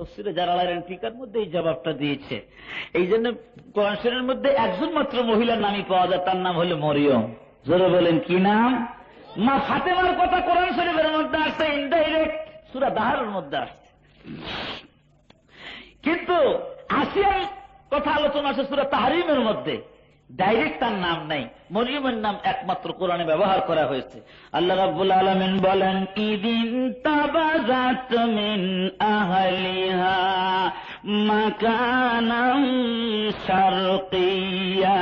তফসিরে জালালাইন টিকার মধ্যে এই জবাবটা দিয়েছে। এই জন্য কোরআন শরীফের মধ্যে একজন মাত্র মহিলার নামই পাওয়া যায়, তার নাম হলো মরিয়ম। জোরে বলেন কি নাম? মা ফাতেমার কথা কোরআন শরীফের মধ্যে আসছে, ইনডাইরেক্ট সূরা দাহরের মধ্যে আসছে, কিন্তু আসিয়ার কথা আলোচনা আছে সূরা তাহরিমের মধ্যে, ডাইরেক্ট তার নাম নাই। মরিয়মের নাম একমাত্র কোরআনে ব্যবহার করা হয়েছে। আল্লাহ রাব্বুল আলামিন বলেন, ইদিন তাবাযাত মিন আহলিহা মাকানাম শারকিয়া।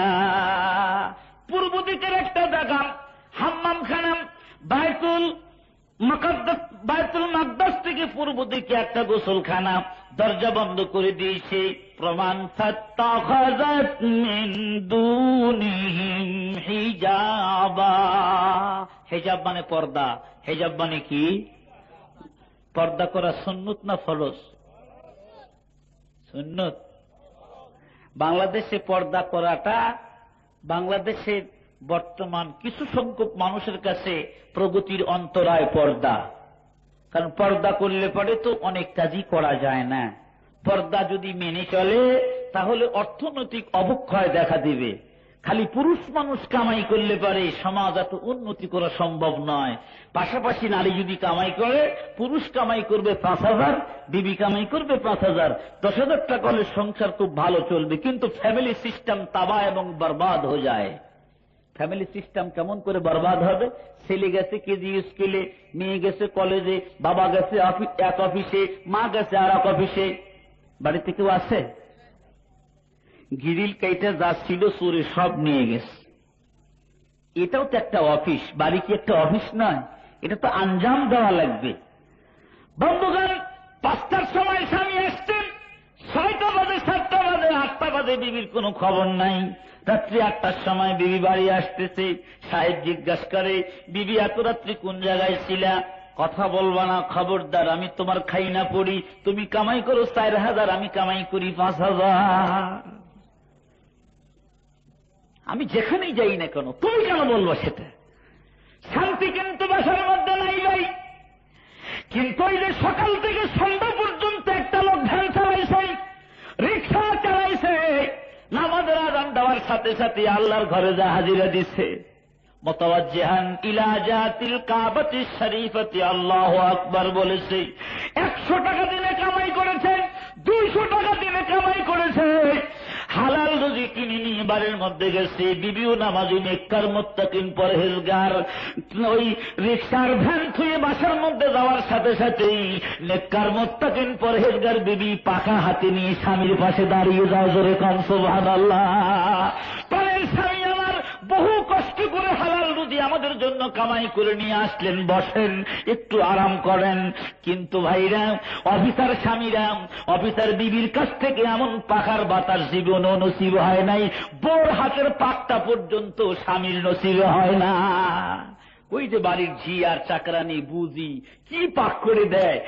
পূর্ব দিকের একটা জায়গা, হাম্মামখানা, বাইতুল মাকদাস থেকে পূর্ব দিকে একটা গোসলখানা, দরজা বন্ধ করে দিয়েছে। প্রমাণ, ফাত্তাখাযাত মিন দুনিহিম হিজাবা। হিজাব মানে পর্দা। হিজাব মানে কি? পর্দা করা সুন্নত না ফরজ? সুন্নত। বাংলাদেশে পর্দা করাটা বাংলাদেশের বর্তমান কিছু সংখ্যক মানুষের কাছে প্রগতির অন্তরায় পর্দা। কারণ পর্দা করলে পরে তো অনেক কাজই করা যায় না। পর্দা যদি মেনে চলে তাহলে অর্থনৈতিক অবক্ষয় দেখা দিবে। খালি পুরুষ মানুষ কামাই করলে পারে সমাজ এত উন্নতি করা সম্ভব নয়। পাশাপাশি নারী যদি কামাই করে, পুরুষ কামাই করবে 5,000, বিবি কামাই করবে 5,000, 10,000 টাকা হলে সংসার খুব ভালো চলবে। কিন্তু ফ্যামিলি সিস্টেম তাবাহ এবং বরবাদ হয়ে যায়। ফ্যামিলি সিস্টেম কেমন করে বরবাদ হবে? ছেলে গেছে কেজি স্কুলে, মেয়ে গেছে কলেজে, বাবা গেছে এক অফিসে, মা গেছে আর এক অফিসে। বাড়িতে কেউ আছে? গিরিল কাইটা যা ছিল চোরে সব নিয়ে গেছে। এটাও তো একটা অফিস। বাড়ি কি একটা অফিস নয়? এটা তো আঞ্জাম দেওয়া লাগবে। বন্ধুগণ, 5টার সময় স্বামী আসতেন, 6টা বাজে, 7টা বাজে, 8টা বাজে, বিবির কোনো খবর নাই। রাত্রি 8টার সময় বিবি বাড়ি আসতেছে, সাহেব জিজ্ঞাসা করে, বিবি এত রাত্রি কোন জায়গায় ছিলা? কথা বলবা না, খবরদার। আমি তোমার খাই না পড়ি। তুমি কামাই করো 4,000, আমি কামাই করি 5,000। আমি যেখানেই যাই না কেন, তুমি কেন বলবো সেটা? শান্তি কিন্তু বাসার মধ্যে নাই ভাই। কিন্তু এই যে সকাল থেকে সন্ধ্যা পর্যন্ত একটা লোক ভ্যান চালাইছে, রিক্সা চালাইছে, নামাজের আযান দেওয়ার সাথে সাথে আল্লাহর ঘরে যা হাজিরা দিচ্ছে, মুতাওয়াজ্জিহান ইলা জাতিল কাবাতিশ শরীফাতি, আল্লাহু আকবার বলেছে। 100 টাকা দিনে কামাই করেছে, 200 টাকা দিনে কামাই করেছে, হালাল রুজি কিনে নিয়ে বাড়ির মধ্যে গেছে। বিবিও নামাজি, নেককার, মুত্তাকিন, পরহেজগার। ওই রিকশার ভ্যান থুয়ে বাসার মধ্যে যাওয়ার সাথে সাথেই নেককার, মুত্তাকিন, পরহেজগার বিবি পাখা হাতে নিয়ে স্বামীর পাশে দাঁড়িয়ে যায়। জোরে কান সুবহানাল্লাহ। পরের স্বামী আমার বহু কষ্ট করে হালাল রুজি আমাদের জন্য কামাই করে নিয়ে আসলেন, বসেন একটু আরাম করেন। কিন্তু ভাইরা, অফিসার স্বামীরা অফিসার বিবির কাছ থেকে এমন পাখার বাতাস জীবনও নসিব হয় নাই। বোর হাতের পাকটা পর্যন্ত স্বামীর নসিব হয় না। ওই যে বাড়ির ঝি আর চাকরানি বুঝি কি পাক করে দেয়,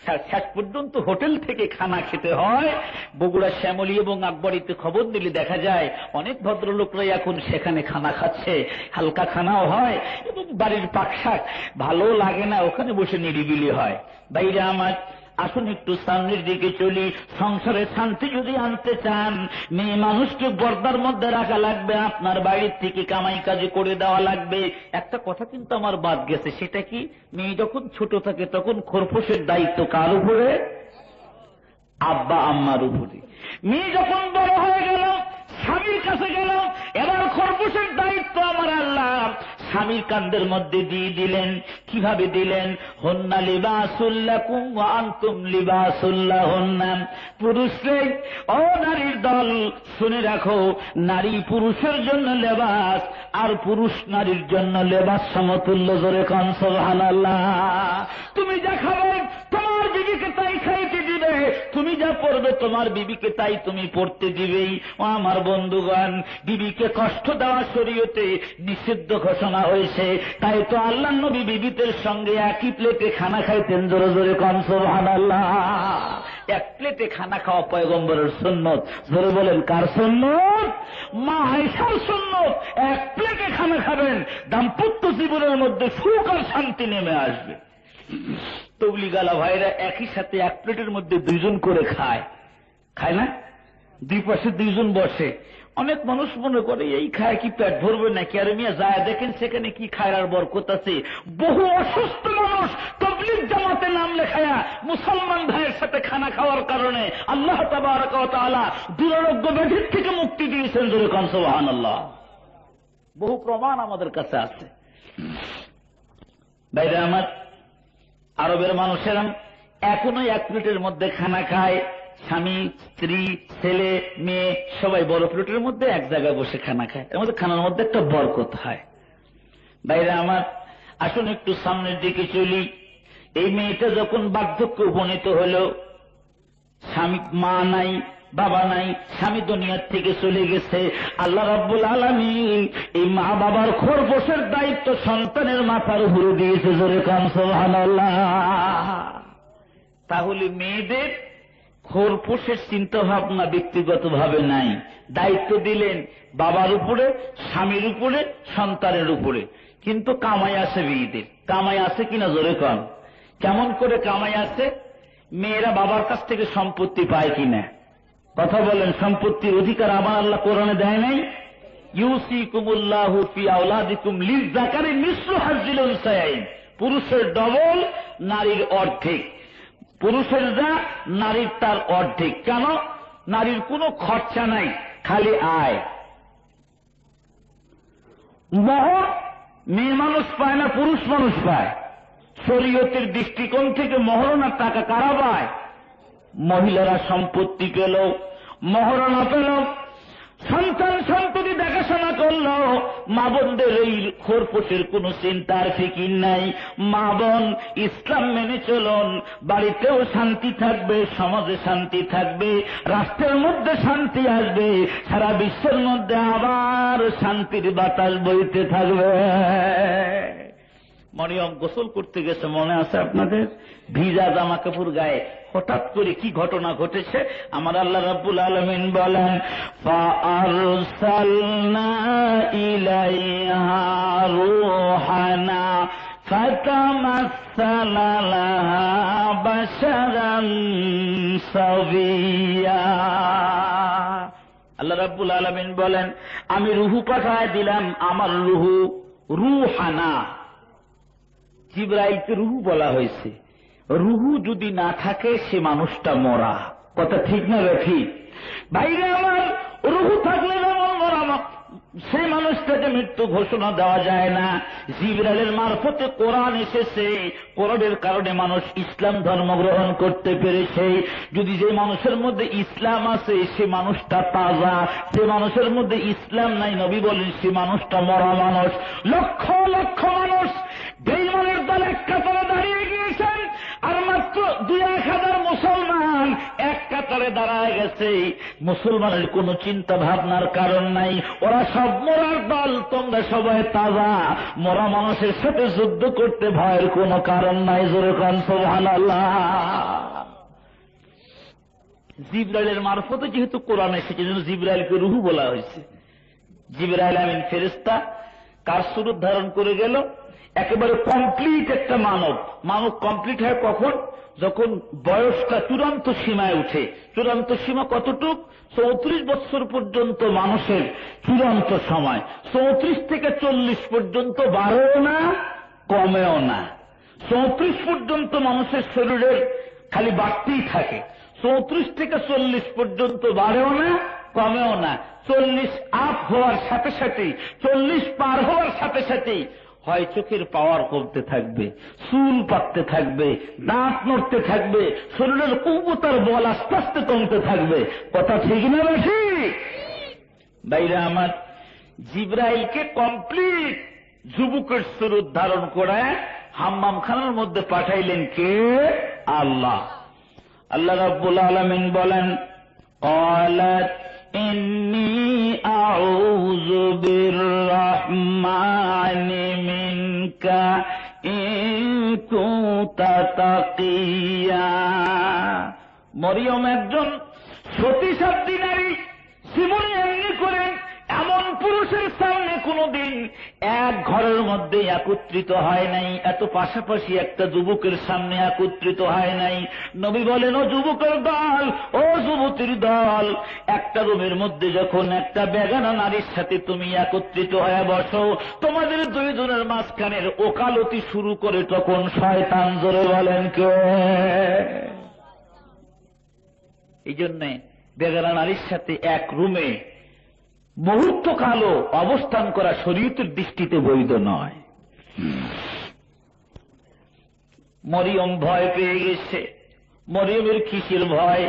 শেষ পর্যন্ত হোটেল থেকে খানা খেতে হয়। বগুড়া শ্যামলী এবং আকবরীতে খবর দিলে দেখা যায় অনেক ভদ্রলোকরাই এখন সেখানে খানা খাচ্ছে। হালকা খানাও হয় এবং বাড়ির পাকশাক ভালো লাগে না, ওখানে বসে নিরিবিলি হয়। বাইরে আমার আসুন একটু সামনের দিকে চলি। সংসারে শান্তি যদি আনতে চান, মেয়ে মানুষকে পর্দার মধ্যে রাখা লাগবে, আপনার বাড়ির থেকে কামাই কাজে করে দেওয়া লাগবে। একটা কথা কিন্তু আমার বাদ গেছে, সেটা কি? মেয়ে যখন ছোট থাকে তখন খোরপোশের দায়িত্ব কার উপরে? আব্বা আম্মার উপরে। মেয়ে যখন বড় হয়ে গেল, স্বামীর কাছে গেল, এবার খোরপোশের দায়িত্ব আমার আল্লাহ স্বামীর কান্দের মধ্যে দিয়ে দিলেন। কিভাবে দিলেন? হুন্না লিবাসুল লাকুম ওয়া আনতুম লিবাসুল লাহুন্না। পুরুষরে, ও নারীর দল, শুনে রাখো, নারী পুরুষের জন্য লেবাস, আর পুরুষ নারীর জন্য লেবাস সমতুল্য। জোরে কান সুবহানাল্লাহ। তুমি যা খাবে তোমার বিবিকে তাই খাইতে দিবে, তুমি যা পড়বে তোমার বিবিকে তাই তুমি পড়তে দিবেই। ও আমার বন্ধুগণ, বিবিকে কষ্ট দেওয়া শরীয়তে নিষিদ্ধ ঘোষণা হয়েছে। তাই তো আল্লাহর নবী বিবিদের সঙ্গে একই প্লেটে খানা খাইতেন। জোরে জোরে কান সুবহানাল্লাহ। এক প্লেটে খানা খাওয়া পয়গম্বরের সুন্নত। জোরে বলেন, কার সুন্নত? মা আয়েশার সুন্নত। এক প্লেটে খানা খাবেন, দাম্পত্য জীবনের মধ্যে সুখ আর শান্তি নেমে আসবে। তবলিগালা ভাইরা একই সাথে এক প্লেটের মধ্যে দুইজন করে খায়, খায় না? দুই পাশে দুইজন বসে। অনেক মানুষ মনে করে এই খায় কি পেট ভরবে নাকি, আর মিয়া যায় দেখেন সেখানে কি খায় আর বরকত আছে। বহু অসুস্থ মানুষ তবলিগ জামাতে নাম লেখায়া মুসলমান ভাইয়ের সাথে খানা খাওয়ার কারণে আল্লাহ তাবারক ওয়া তাআলা দুরারোগ্য ব্যাধির থেকে মুক্তি দিয়েছেন। জোরে কোন সুবহানাল্লাহ। বহু প্রমাণ আমাদের কাছে আছে। ভাইরা আমার, আরবের মানুষেরা এখনো এক প্লেটের মধ্যে খানা খায়। স্বামী, স্ত্রী, ছেলে, মেয়ে সবাই বড় প্লেটের মধ্যে এক জায়গায় বসে খানা খায়। এর মধ্যে খানার মধ্যে একটা বরকত হয়। ভাইরা আমার, আসুন একটু সামনের দিকে চলি। এই মেয়েটা যখন বার্ধক্য উপনীত হল, স্বামী, মা নাই, বাবা নাই, স্বামী দুনিয়ার থেকে চলে গেছে। আল্লাহ রাব্বুল আলামিন এই মা বাবার খোরপোশের দায়িত্ব সন্তানের মাথার উপরে দিয়েছে। জোরে কান সুবহানাল্লাহ। তাহলে মেয়েদের খোরপোশের চিন্তা ভাবনা ব্যক্তিগত ভাবে নাই, দায়িত্ব দিলেন বাবার উপরে, স্বামীর উপরে, সন্তানের উপরে। কিন্তু কামাই আছে মেয়েদের, কামাই আছে কিনা জোরে কন। কেমন করে কামাই আছে? মেয়েরা বাবার কাছ থেকে সম্পত্তি পায় কিনা কথা বলেন। সম্পত্তির অধিকার আমার আল্লাহ কোরআনে দেয় নাই? ইউসিকুমুল্লাহু ফি আওলাদিকুম লিযযাকারি মিসলু হাজ্জিল উনসায়াইন। পুরুষের ডবল, নারীর অর্ধেক। পুরুষের যা, নারীর তার অর্ধেক। কেন? নারীর কোনো খরচা নাই, খালি আয়। মোহর মেয়ে মানুষ পায় না, পুরুষ মানুষ পায়। শরীয়তের দৃষ্টিকোণ থেকে মহারণার টাকা কারা পায়? মহিলারা। সম্পত্তি পেল, মহারণা পেল, সন্তান সন্ততি দেখাশোনা করল। মা বোনদের এই খোরপোশের কোন চিন্তার ফিকির নাই। মা বোন ইসলাম মেনে চলুন, বাড়িতেও শান্তি থাকবে, সমাজে শান্তি থাকবে, রাষ্ট্রের মধ্যে শান্তি আসবে, সারা বিশ্বের মধ্যে আবার শান্তির বাতাস বইতে থাকবে। মরিয়ম গোসল করতে গেছে, মনে আছে আপনাদের? ভিজা জামা কাপড় গায়ে। হঠাৎ করে কি ঘটনা ঘটেছে? আমার আল্লাহ রাব্বুল আলামিন বলেন, ফাআরসালনা ইলাইহা রূহানা ফাতামাসসালা লাহা বাশারান সাবিয়া। আল্লাহ রাব্বুল আলামিন বলেন, আমি রুহু পাঠায় দিলাম, আমার রুহু, রূহানা। জিবরাইলকে রুহু বলা হয়েছে। রুহু যদি না থাকে সে মানুষটা মরা। কথা ঠিক না ঠিক? ভাইরা আমার, রুহু থাকলে যেমন মরা, সেই মানুষটাকে মৃত্যু ঘোষণা দেওয়া যায় না। জিবরাইলের মারফতে কোরআন এসেছে, কোরআনের কারণে মানুষ ইসলাম ধর্ম গ্রহণ করতে পেরেছে। যদি যে মানুষের মধ্যে ইসলাম আছে সে মানুষটা তাজা, যে মানুষের মধ্যে ইসলাম নাই, নবী বলেন সে মানুষটা মরা মানুষ। লক্ষ লক্ষ মানুষ বেঈমানের দল এক কাতারে দাঁড়িয়ে গিয়েছেন, আর মাত্র 2-1000 মুসলমান এক কাতারে দাঁড়ায় গেছে। মুসলমানের কোন চিন্তা ভাবনার কারণ নাই, ওরা সব মরার দল, তোমরা সবাই তাজা। মরা মানুষের সাথে যুদ্ধ করতে ভয়ের কোন কারণ নাই। জোরে কান সুবহানাল্লাহ। জিবরাইলের মারফতে যেহেতু কোরআন এসেছে, যেন জিবরাইলকে রুহু বলা হয়েছে। জিবরাইল আমিন ফেরেশতা কার সুরূপ ধারণ করে গেল? একেবারে কমপ্লিট একটা মানব। মানব কমপ্লিট হয় কখন? যখন বয়সটা চূড়ান্ত সীমায় উঠে। চূড়ান্ত সীমা কতটুক? 34 বছর পর্যন্ত মানুষের চূড়ান্ত সময়। 34 থেকে 40 পর্যন্ত বাড়েও না, কমেও না। 34 পর্যন্ত মানুষের শরীরের খালি বাড়তেই থাকে। 34 থেকে 40 পর্যন্ত বাড়েও না, কমেও না। 40 আপ হওয়ার সাথে সাথেই, 40 পার হওয়ার সাথে সাথেই হয় চোখের পাওয়ার কমতে থাকবে, চুল পাকতে থাকবে, দাঁত নড়তে থাকবে, শরীরের কুবতার বল আস্তে আস্তে কমতে থাকবে। কথা ঠিক না বেশি? ভাইরা আমার, জিবরাইলকে কমপ্লিট যুবকের স্বরূপ ধারণ করে হাম্মাম খানার মধ্যে পাঠাইলেন কে? আল্লাহ। আল্লাহ রাব্বুল আলামিন বলেন, ক্বালাত ইন্নী আউযু বিররহমানি মিনকা ইন কুনতা তাকিয়া। মরিয়ম একজন সতী সাধ্বী নারী। জীবনে এমনি করেন এমন পুরুষের সামনে কোনোদিন এক ঘরের মধ্যে একত্রিত হয় নাই, এত পাশাপাশি একটা যুবকের সামনে একত্রিত হয় নাই। নবী বলেন, ও যুবকের দল, ও যুবতীর দল, একটা রুমের মধ্যে যখন একটা বেগানা নারীর সাথে তুমি একত্রিত হয়ে বসো, তোমাদের দুইজনের মাঝখানের ওকালতি শুরু করে তখন শয়তান। জোরে বলেন কে? এই জন্যে বেগানা নারীর সাথে এক রুমে মুহূর্তকালও অবস্থান করা শরীয়তের দৃষ্টিতে বৈধ নয়। মরিয়ম ভয় পেয়ে গেছে। মরিয়মের কিসের ভয়?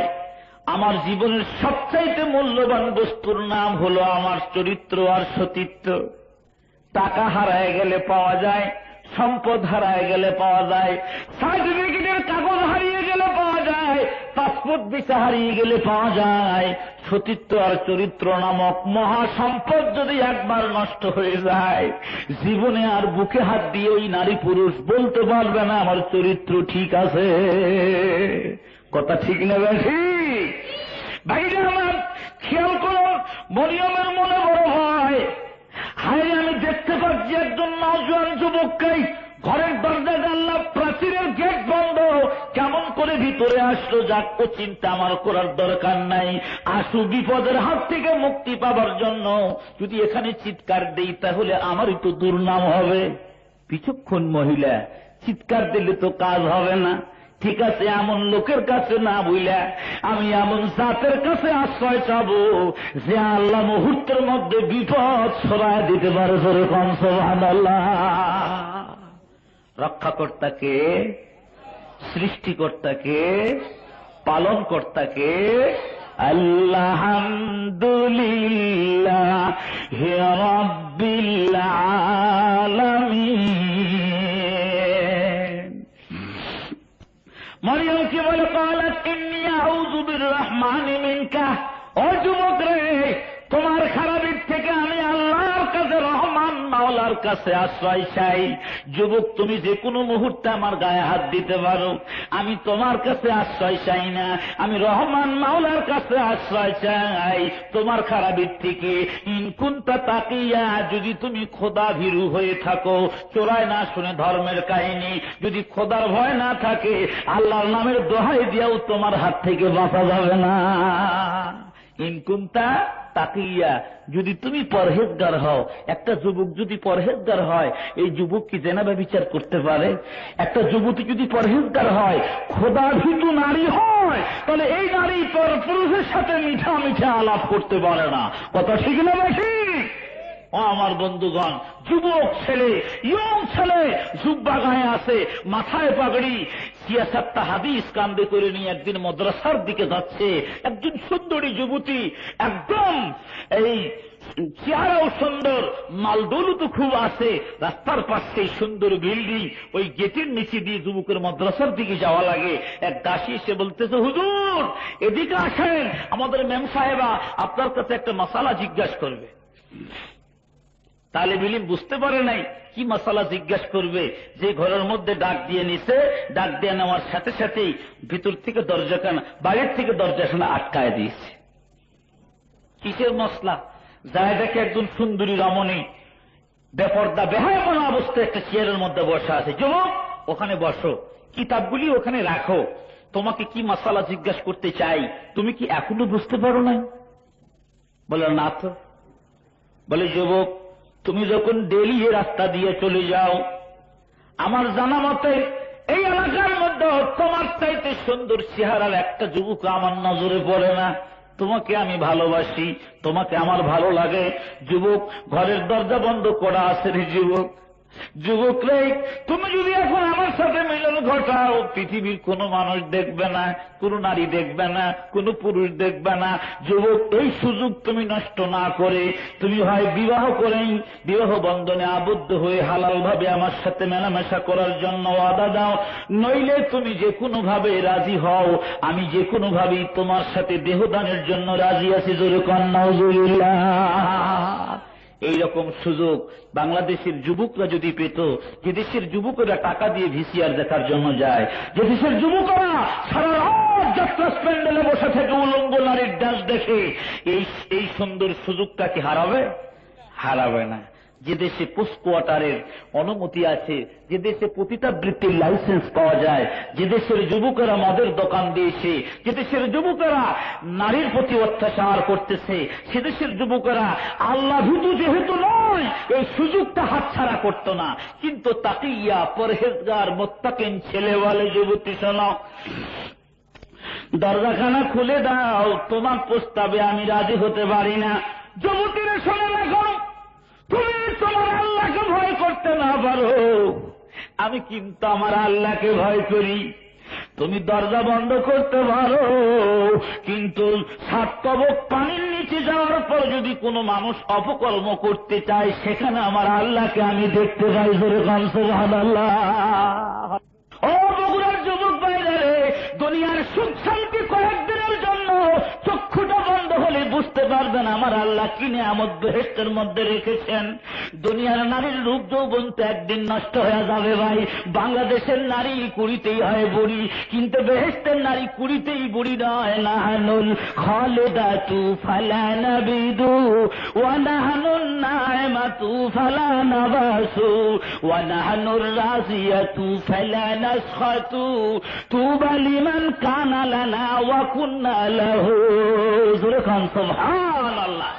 আমার জীবনের সবচাইতে মূল্যবান বস্তুর নাম হলো আমার চরিত্র আর সতীত্ব। টাকা হারায় গেলে পাওয়া যায়, সম্পদ হারায় গেলে পাওয়া যায়, সার্টিফিকেটের কাগজ হারিয়ে গেলে পাওয়া যায়, পাসপোর্ট ভিসা হারিয়ে গেলে পাওয়া যায়। সতীত্ব আর চরিত্র নামক মহা সম্পদ যদি একবার নষ্ট হয়ে যায়, জীবনে আর বুকে হাত দিয়ে ওই নারী পুরুষ বলতে পারবে না আমার চরিত্র ঠিক আছে। কথা ঠিক নেবে? ঠিক ভাইরা আমার, খেয়াল করুন, মরিয়মের মনে বড় হয়, হায় আমি দেখতে পাচ্ছি একজন নওজোয়ান যুবককে ঘরের দরজা জানলা প্রাচীরের গেট বন্ধ, কেমন করে ভিতরে আসলো? যাক, ও চিন্তা আমার করার দরকার নাই। আসু বিপদের হাত থেকে মুক্তি পাবার জন্য যদি এখানে চিৎকার দেই তাহলে আমারই তো দুর্নাম হবে। বিচক্ষণ মহিলা, চিৎকার দিলে তো কাজ হবে না। ঠিক আছে, এমন লোকের কাছে না বইলা আমি এমন জাতের কাছে আশ্রয় চাব যে আল্লাহ মুহূর্তের মধ্যে বিপদ ছড়ায় দিতে পারে। যেরকম সুবহানাল্লাহ। রক্ষাকর্তাকে, সৃষ্টিকর্তাকে, পালনকর্তাকে আলহামদুলিল্লাহ হে রাব্বিল আলামিন। মরিয়ম কি বলে? ক্বালাত ইন্নী আউযু বিররহমানি মিনকা। ও যুবক রে, তোমার খারাপের থেকে আমি আল্লাহর কাছে, রহমান মাওলার কাছে আশ্রয় চাই। যুবক, তুমি যে কোনো মুহূর্তে আমার গায়ে হাত দিতে পারো, আমি তোমার কাছে আশ্রয় চাই না, আমি রহমান মাওলার কাছে আশ্রয় চাই তোমার খারাপের থেকে। ইন কুনতা তাকিয়া, যদি তুমি খোদা ভীরু হয়ে থাকো, চোরায় না শুনে ধর্মের কাহিনী, যদি খোদার ভয় না থাকে, আল্লাহর নামের দোহাই দিয়াও তোমার হাত থেকে বাঁচা যাবে না। ইন কুনতা তাকিয়া, যদি তুমি পরহেজগার হও। একটা যুবক যদি পরহেজগার হয়, এই যুবক কি জেনা ব্যভিচার করতে পারে? একটা যুবতী যদি পরহেজগার হয়, খোদা ভীতু নারী হয়, তাহলে এই নারী পর পুরুষের সাথে মিঠা মিঠা আলাপ করতে পারে না। কথা ঠিক না বেশি? ও আমার বন্ধুগণ, যুবক ছেলে, ইয়ং ছেলে, জুব্বা গায়ে আছে, মাথায় পাগড়ি, সিয়াসাতটা হাদিস কান্দে করে নিয়ে একদিন মাদ্রাসার দিকে যাচ্ছে। একজন সুন্দরী যুবতী, একদম এই চেহারাও সুন্দর, মালদৌলত খুব আছে, রাস্তার পাশে সুন্দর বিল্ডিং, ওই গেটের নিচে দিয়ে যুবকের মাদ্রাসার দিকে যাওয়া লাগে। এক দাসী এসে বলতেছে, হুজুর এদিকে আসেন, আমাদের মেম সাহেবা আপনার কাছে একটা মাসালা জিজ্ঞাসা করবে। তালেব ইলম বুঝতে পারে নাই কি মাসালা জিজ্ঞাসা করবে। যে ঘরের মধ্যে ডাক দিয়ে নিছে, ডাক দিয়ে নেওয়ার সাথে সাথেই ভিতর থেকে দরজাখানা, বাইরের থেকে দরজাখানা আটকায় দিয়েছে। কিসের মশলা? যায় দেখে একজন সুন্দরী রমণী বেপর্দা বেহায়াপনা অবস্থায় একটা চেয়ারের মধ্যে বসা আছে। যুবক, ওখানে বসো, কিতাবগুলি ওখানে রাখো, তোমাকে কি মাসালা জিজ্ঞাসা করতে চাই, তুমি কি এখনো বুঝতে পারো না? বলে না তো। বলে, যুবক, তুমি যখন ডেলি এ রাস্তা দিয়ে চলে যাও, আমার জানা মতে এই এলাকার মধ্যে তোমার চাইতে সুন্দর চেহারার একটা যুবক আমার নজরে পড়ে না। তোমাকে আমি ভালোবাসি, তোমাকে আমার ভালো লাগে। যুবক, ঘরের দরজা বন্ধ করা আছে রে যুবক। যুবক রে, তুমি যদি এখন আমার সাথে মিলন ঘটাও, পৃথিবীর কোন মানুষ দেখবে না, কোন নারী দেখবে না, কোন পুরুষ দেখবে না। যুবক, এই সুযোগ তুমি নষ্ট না করে তুমি হয় বিবাহ করেই বিবাহ বন্ধনে আবদ্ধ হয়ে হালাল ভাবে আমার সাথে মেলামেশা করার জন্য ওয়াদা দাও, নইলে তুমি যে কোনো ভাবে রাজি হও, আমি যে কোনো ভাবেই তোমার সাথে দেহদানের জন্য রাজি আছি। জোরে কন্যা নাউজুবিল্লাহ। এইরকম সুযোগ বাংলাদেশের যুবকরা যদি পেত, যে দেশের যুবকেরা টাকা দিয়ে ভিসিআর দেখার জন্য যায়, যে দেশের যুবকরা সারা রাত যাত্রা প্যান্ডেলে বসে থেকে উলঙ্গ নারীর ডান্স দেখে, এই সুন্দর সুযোগটা কি হারাবে? হারাবে না। যে দেশে পোস্ট কোয়ার্টারের অনুমতি আছে, যে দেশে পতিতাবৃত্তির লাইসেন্স পাওয়া যায়, যে দেশের যুবকেরা মদের দোকান দিয়েছে, যে দেশের যুবকেরা নারীর প্রতি অত্যাচার করতেছে, সে দেশের যুবকেরা আল্লাহ ভীতু যেহেতু নয় এই সুযোগটা হাতছাড়া করতো না। কিন্তু তাকিয়া পরহেজগার মোত্তাকিন ছেলেওয়ালে যুবতী শোনো, দরজাখানা খুলে দাও, তোমার প্রস্তাবে আমি রাজি হতে পারি না। যুবতীরা শোনে রাখো, তুমি তোমার আল্লাহকে ভয় করতে না পারো, আমি কিন্তু আমার আল্লাহকে ভয় করি। তুমি দরজা বন্ধ করতে পারো, কিন্তু 7 তবক পানির নিচে যাওয়ার পর যদি কোনো মানুষ অপকর্ম করতে চায়, সেখানে আমার আল্লাহকে আমি দেখতে পাই। জোরে কান সুবহানাল্লাহ। ও বগুড়ার যুবক ভাইরা রে, দুনিয়ার সুখ শান্তি কয়েকদিনের জন্য চক্ষুটা বন্ধ হলে বুঝতে পারবেন আমার আল্লাহ কি নিয়ামত বেহেশতের মধ্যে রেখেছেন। দুনিয়ার নারীর রূপ যৌবন তো একদিন নষ্ট হয়ে যাবে ভাই। বাংলাদেশের নারী কুড়িতেই হয় বুড়ি, কিন্তু বেহেশতের নারী কুড়িতেই বুড়ি নয়। নাহানুল খালিদাতু ফালা নাবিদু ওয়া নাহানুন নাইমাতু ফালা নাবাসু ওয়া নাহানুর রাজিয়াতু ফালা নাসখাতু তুবা লিমান কানা লানা ওয়া কুন্না লাহু। জোরে খান সুবহানাল্লাহ।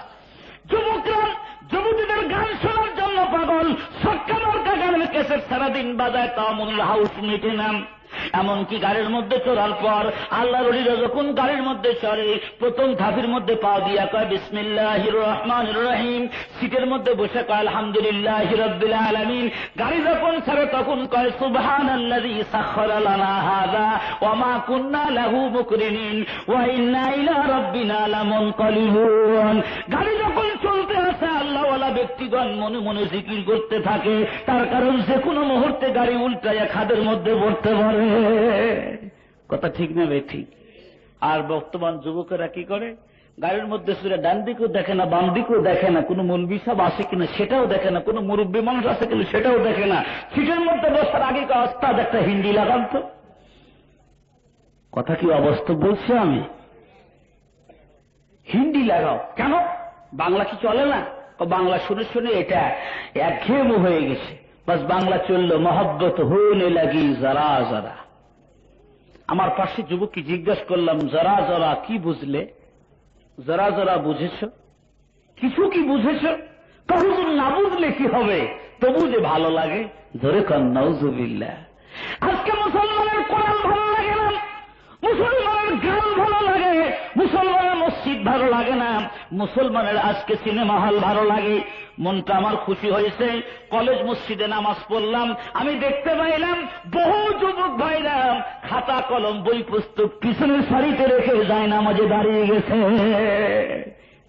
যুবকরা যুবতীদের গান শোনার জন্য পাগল, সক্কা মার্কা গানের ক্যাসেট সারাদিন বাজায়, তামুল হাউস মিটে নাম। এমনকি গাড়ির মধ্যে চড়ার পর আল্লাহর ওলিরা যখন গাড়ির মধ্যে চড়ে, প্রথম ধাপির মধ্যে পা দিয়া কয় বিসমিল্লাহির রহমানির রহিম, সিটের মধ্যে বসে কয় আলহামদুলিল্লাহি রাব্বিল আলামিন। গাড়ি যখন ছাড়ে তখন কয় সুবহানাল্লাযী সাখখারা লানা হাযা ওয়া মা কুন্না লাহু মুকরিনিন ওয়া ইন্না ইলা রাব্বিনা লামুনকালিবুন। গাড়ি যখন চলতে আসে আল্লাহওয়ালা ব্যক্তিগণ মনে মনে জিকির করতে থাকে, তার কারণ যে কোনো মুহূর্তে গাড়ি উল্টাইয়া খাদের মধ্যে পড়তে পারে। কথা ঠিক না ভাই? ঠিক। আর বর্তমান যুবকেরা কি করে, গাড়ির মধ্যে শুয়ে ডান দিকেও দেখে না, বাম দিকেও দেখে না, কোন মৌলবী সাহেব আসে কিনা সেটাও দেখে না, কোন মুরব্বী মানুষ আসে কিনা সেটাও দেখে না। সিটের মধ্যে বসার আগে ওস্তাদ একটা হিন্দি লাগান তো। কথা কি অবাস্তব বলছি আমি? হিন্দি লাগাও কেন? বাংলা কি চলে না? বাংলা শুনে শুনে এটা একঘেয়েমি হয়ে গেছে, বাস বাংলা চললো, মহব্বত হইনে লাগি যারা যারা। আমার পাশে যুবককে জিজ্ঞাসা করলাম, যারা যারা কি বুঝলে? যারা যারা বুঝেছ? কিছু কি বুঝেছ? হুজুর না বুঝলে কি হবে, তবু যে ভালো লাগে। ধরে কন নাউজুবিল্লাহ। আজকে মুসলমানের কোরআন ভালো লাগে না, মুসলমানের গান ভালো লাগে, মুসলমানের মসজিদ ভালো লাগে না, মুসলমানের আজকে সিনেমা হল ভালো লাগে। মনটা আমার খুশি হয়েছে, কলেজ মসজিদে নামাজ পড়লাম, আমি দেখতে পাইলাম বহু যুবক ভাইরা খাতা কলম বই পুস্তক পিছনের সারিতে রেখে যায় নামাজে দাঁড়িয়ে গেছে।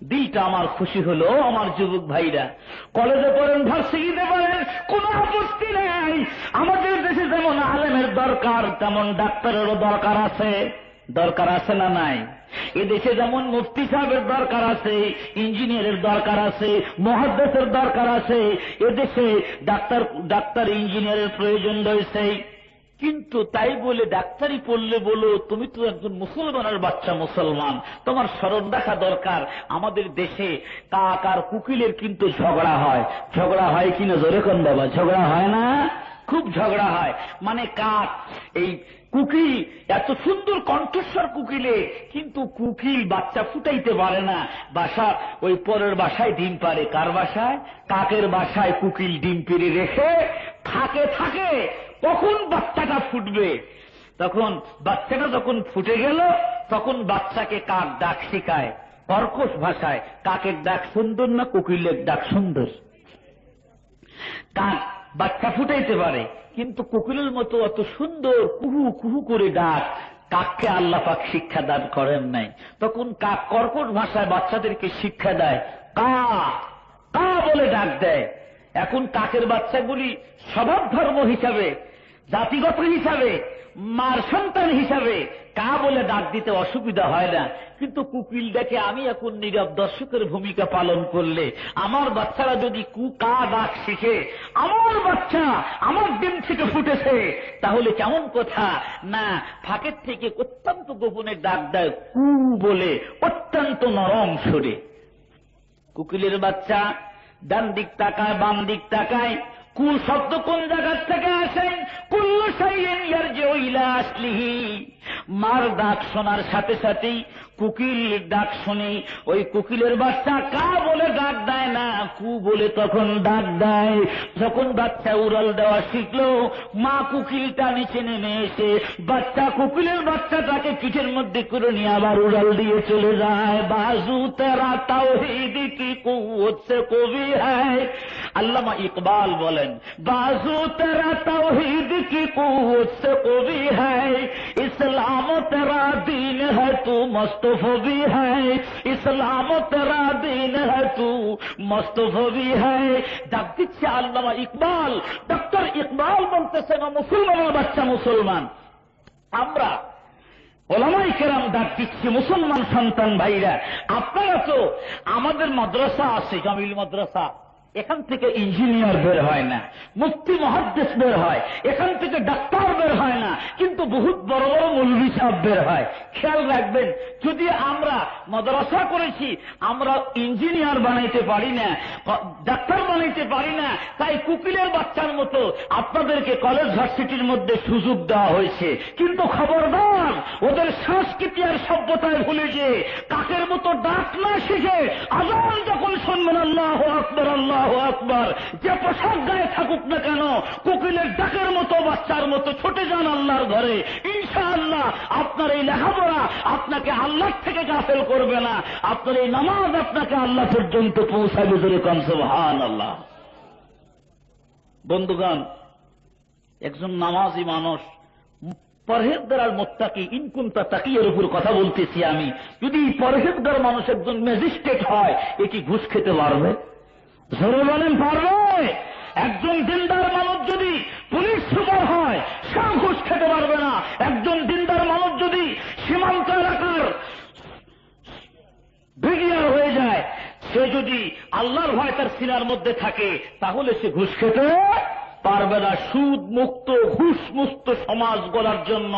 দিলটা আমার খুশি হলো। আমার যুবক ভাইরা কলেজে পড়েন, ভার্সিটিতে পড়েন, কোন আপত্তি নেই। আমাদের দেশে যেমন আলেমের দরকার, তেমন ডাক্তারেরও দরকার আছে। দরকার আছে না নাই? এদেশে যেমন মুফতি সাহেবের দরকার আছে, ইঞ্জিনিয়ারের দরকার আছে, মুহাদ্দিসের দরকার আছে, এদেশে ডাক্তার ইঞ্জিনিয়ারের প্রয়োজন রয়েছে। কিন্তু তাই বলে ডাক্তারি পড়লে বলো তুমি তো একজন মুসলমানের বাচ্চা, মুসলমান, তোমার স্মরণ রাখা দরকার আমাদের দেশে কাক আর কুকিলের কিন্তু ঝগড়া হয়। ঝগড়া হয় কিনা জোরে কোন বাবা? ঝগড়া হয় না? খুব ঝগড়া হয়। মানে কাক, এই কুকিল এত সুন্দর কণ্ঠস্বর কুকিলে, কিন্তু কুকিল বাচ্চা ফুটাইতে পারে না। বাসা ওই পরের বাসায় ডিম পারে। কার বাসায়? কাকের বাসায় কুকিল ডিম পেড়ে রেখে থাকে থাকে, কখন বাচ্চাটা ফুটবে। তখন বাচ্চাটা যখন ফুটে গেল, তখন বাচ্চাকে কাক ডাক শেখায় কর্কশ ভাষায়। কাকের ডাক সুন্দর না কোকিলের ডাক সুন্দর? কাক বাচ্চা ফুটাইতে পারে, কিন্তু কোকিলের মতো অত সুন্দর কুহু কুহু করে ডাক কাককে আল্লাহ পাক শিক্ষা দান করেন নাই। তখন কাক কর্কশ ভাষায় বাচ্চাদেরকে শিক্ষা দেয়, কা কা বলে ডাক দেয়। এখন কাকের বাচ্চাগুলি স্বভাব ধর্ম হিসাবে, জাতিগত হিসাবে, মার সন্তান হিসাবে কা বলে ডাক দিতে অসুবিধা হয় না। কিন্তু কুকিল ডাকে আমি এখন নীরব দর্শকের ভূমিকা পালন করলে, আমার বাচ্চারা যদি কা ডাক শিখে, আমার বাচ্চা আমার ডিম থেকে ফুটেছে, তাহলে কেমন কথা না? ফাঁকের থেকে অত্যন্ত গোপনে ডাক দেয় কু বলে, অত্যন্ত নরম সুরে। কুকিলের বাচ্চা ডান দিক তাকায়, বাম দিক তাকায়। কুল শব্দ কোন জায়গার থেকে আসেন? কুল্লু শাইইন ইয়ারজিউ ইলা আসলিহি। মার ডাক শোনার সাথে সাথেই কুকিল ডাক শুনে ওই কুকিলের বাচ্চা কা বলে ডাক দেয় না, কু বলে তখন ডাক দেয়। যখন বাচ্চা উড়াল দেওয়া শিখলো, মা কুকিলটা নিচে নেমে এসে বাচ্চা কুকিলের বাচ্চাটাকে পিঠের মধ্যে করে নিয়ে আবার উড়াল দিয়ে চলে যায়। বাজু তেরা তাওহীদ কি কুওত সে কবি হ্যায়। আল্লামা ইকবাল বলেন, বাজু তেরা তাওহীদ কি কুওত সে কবি হ্যায়, ইসলাম তেরা দীন है तू मुस्तफा भी है, इस्लाम तेरा दीन है तू मुस्तफा भी है। ডাক দিচ্ছে আল্লামা ইকবাল, ডক্টর ইকবাল বলতেছেন মুসলমানের বাচ্চা মুসলমান। আমরা ওলামায়ে কেরাম ডাক দিচ্ছি মুসলমান সন্তান ভাইরা, আপনারা তো আমাদের মাদ্রাসা আছে জামিল মাদ্রাসা, এখান থেকে ইঞ্জিনিয়ার বের হয় না, মুফতি মুহাদ্দিস বের হয়, এখান থেকে ডাক্তার বের হয় না, কিন্তু বহুত বড় বড় মৌলভী সাহেব বের হয়। খেয়াল রাখবেন, যদি আমরা মাদ্রাসা করেছি, আমরা ইঞ্জিনিয়ার বানাইতে পারি না, ডাক্তার বানাইতে পারি না, তাই কুকিলের বাচ্চার মতো আপনাদেরকে কলেজ ভার্সিটির মধ্যে সুযোগ দেওয়া হয়েছে। কিন্তু খবরদার, ওদের সংস্কৃতি আর সভ্যতায় ভুলে যে কাকের মতো ডাক না শিখে আযান যখন শুনবেন আল্লাহু আকবার আল্লাহু আকবার, যে পোশাক গায়ে থাকুক না কেন, কোকিলের ডাকের মতো বাচ্চার মতো ছুটে যান আল্লাহর ঘরে। ইনশাআল্লাহ আপনার এই লেখাপড়া আপনাকে আল্লাহ থেকে গাফেল করবে না, আপনার এই নামাজ আপনাকে আল্লাহ পর্যন্ত পৌঁছাবে। ধরে কন সুবহানাল্লাহ। বন্ধুগণ, একজন নামাজি মানুষ, পরহেজগার আর মুত্তাকি, ইনকুনতা তাকিয়ের উপর কথা বলতেছি আমি। যদি পরহেজগার মানুষ একজন ম্যাজিস্ট্রেট হয়, এ কি ঘুষ খেতে পারবে? জোরে বলেন, পারবে? একজন দিনদার মানুষ যদি পুলিশ সুপার হয়, সে ঘুষ খেতে পারবে না। একজন দিনদার মানুষ যদি সীমান্ত এলাকার ব্রিগেডিয়ার হয়ে যায়, সে যদি আল্লাহর ভয় তার সিনার মধ্যে থাকে, তাহলে সে ঘুষ খেতে পারবে না। সুদ মুক্ত, ঘুষ মুক্ত সমাজ গড়ার জন্য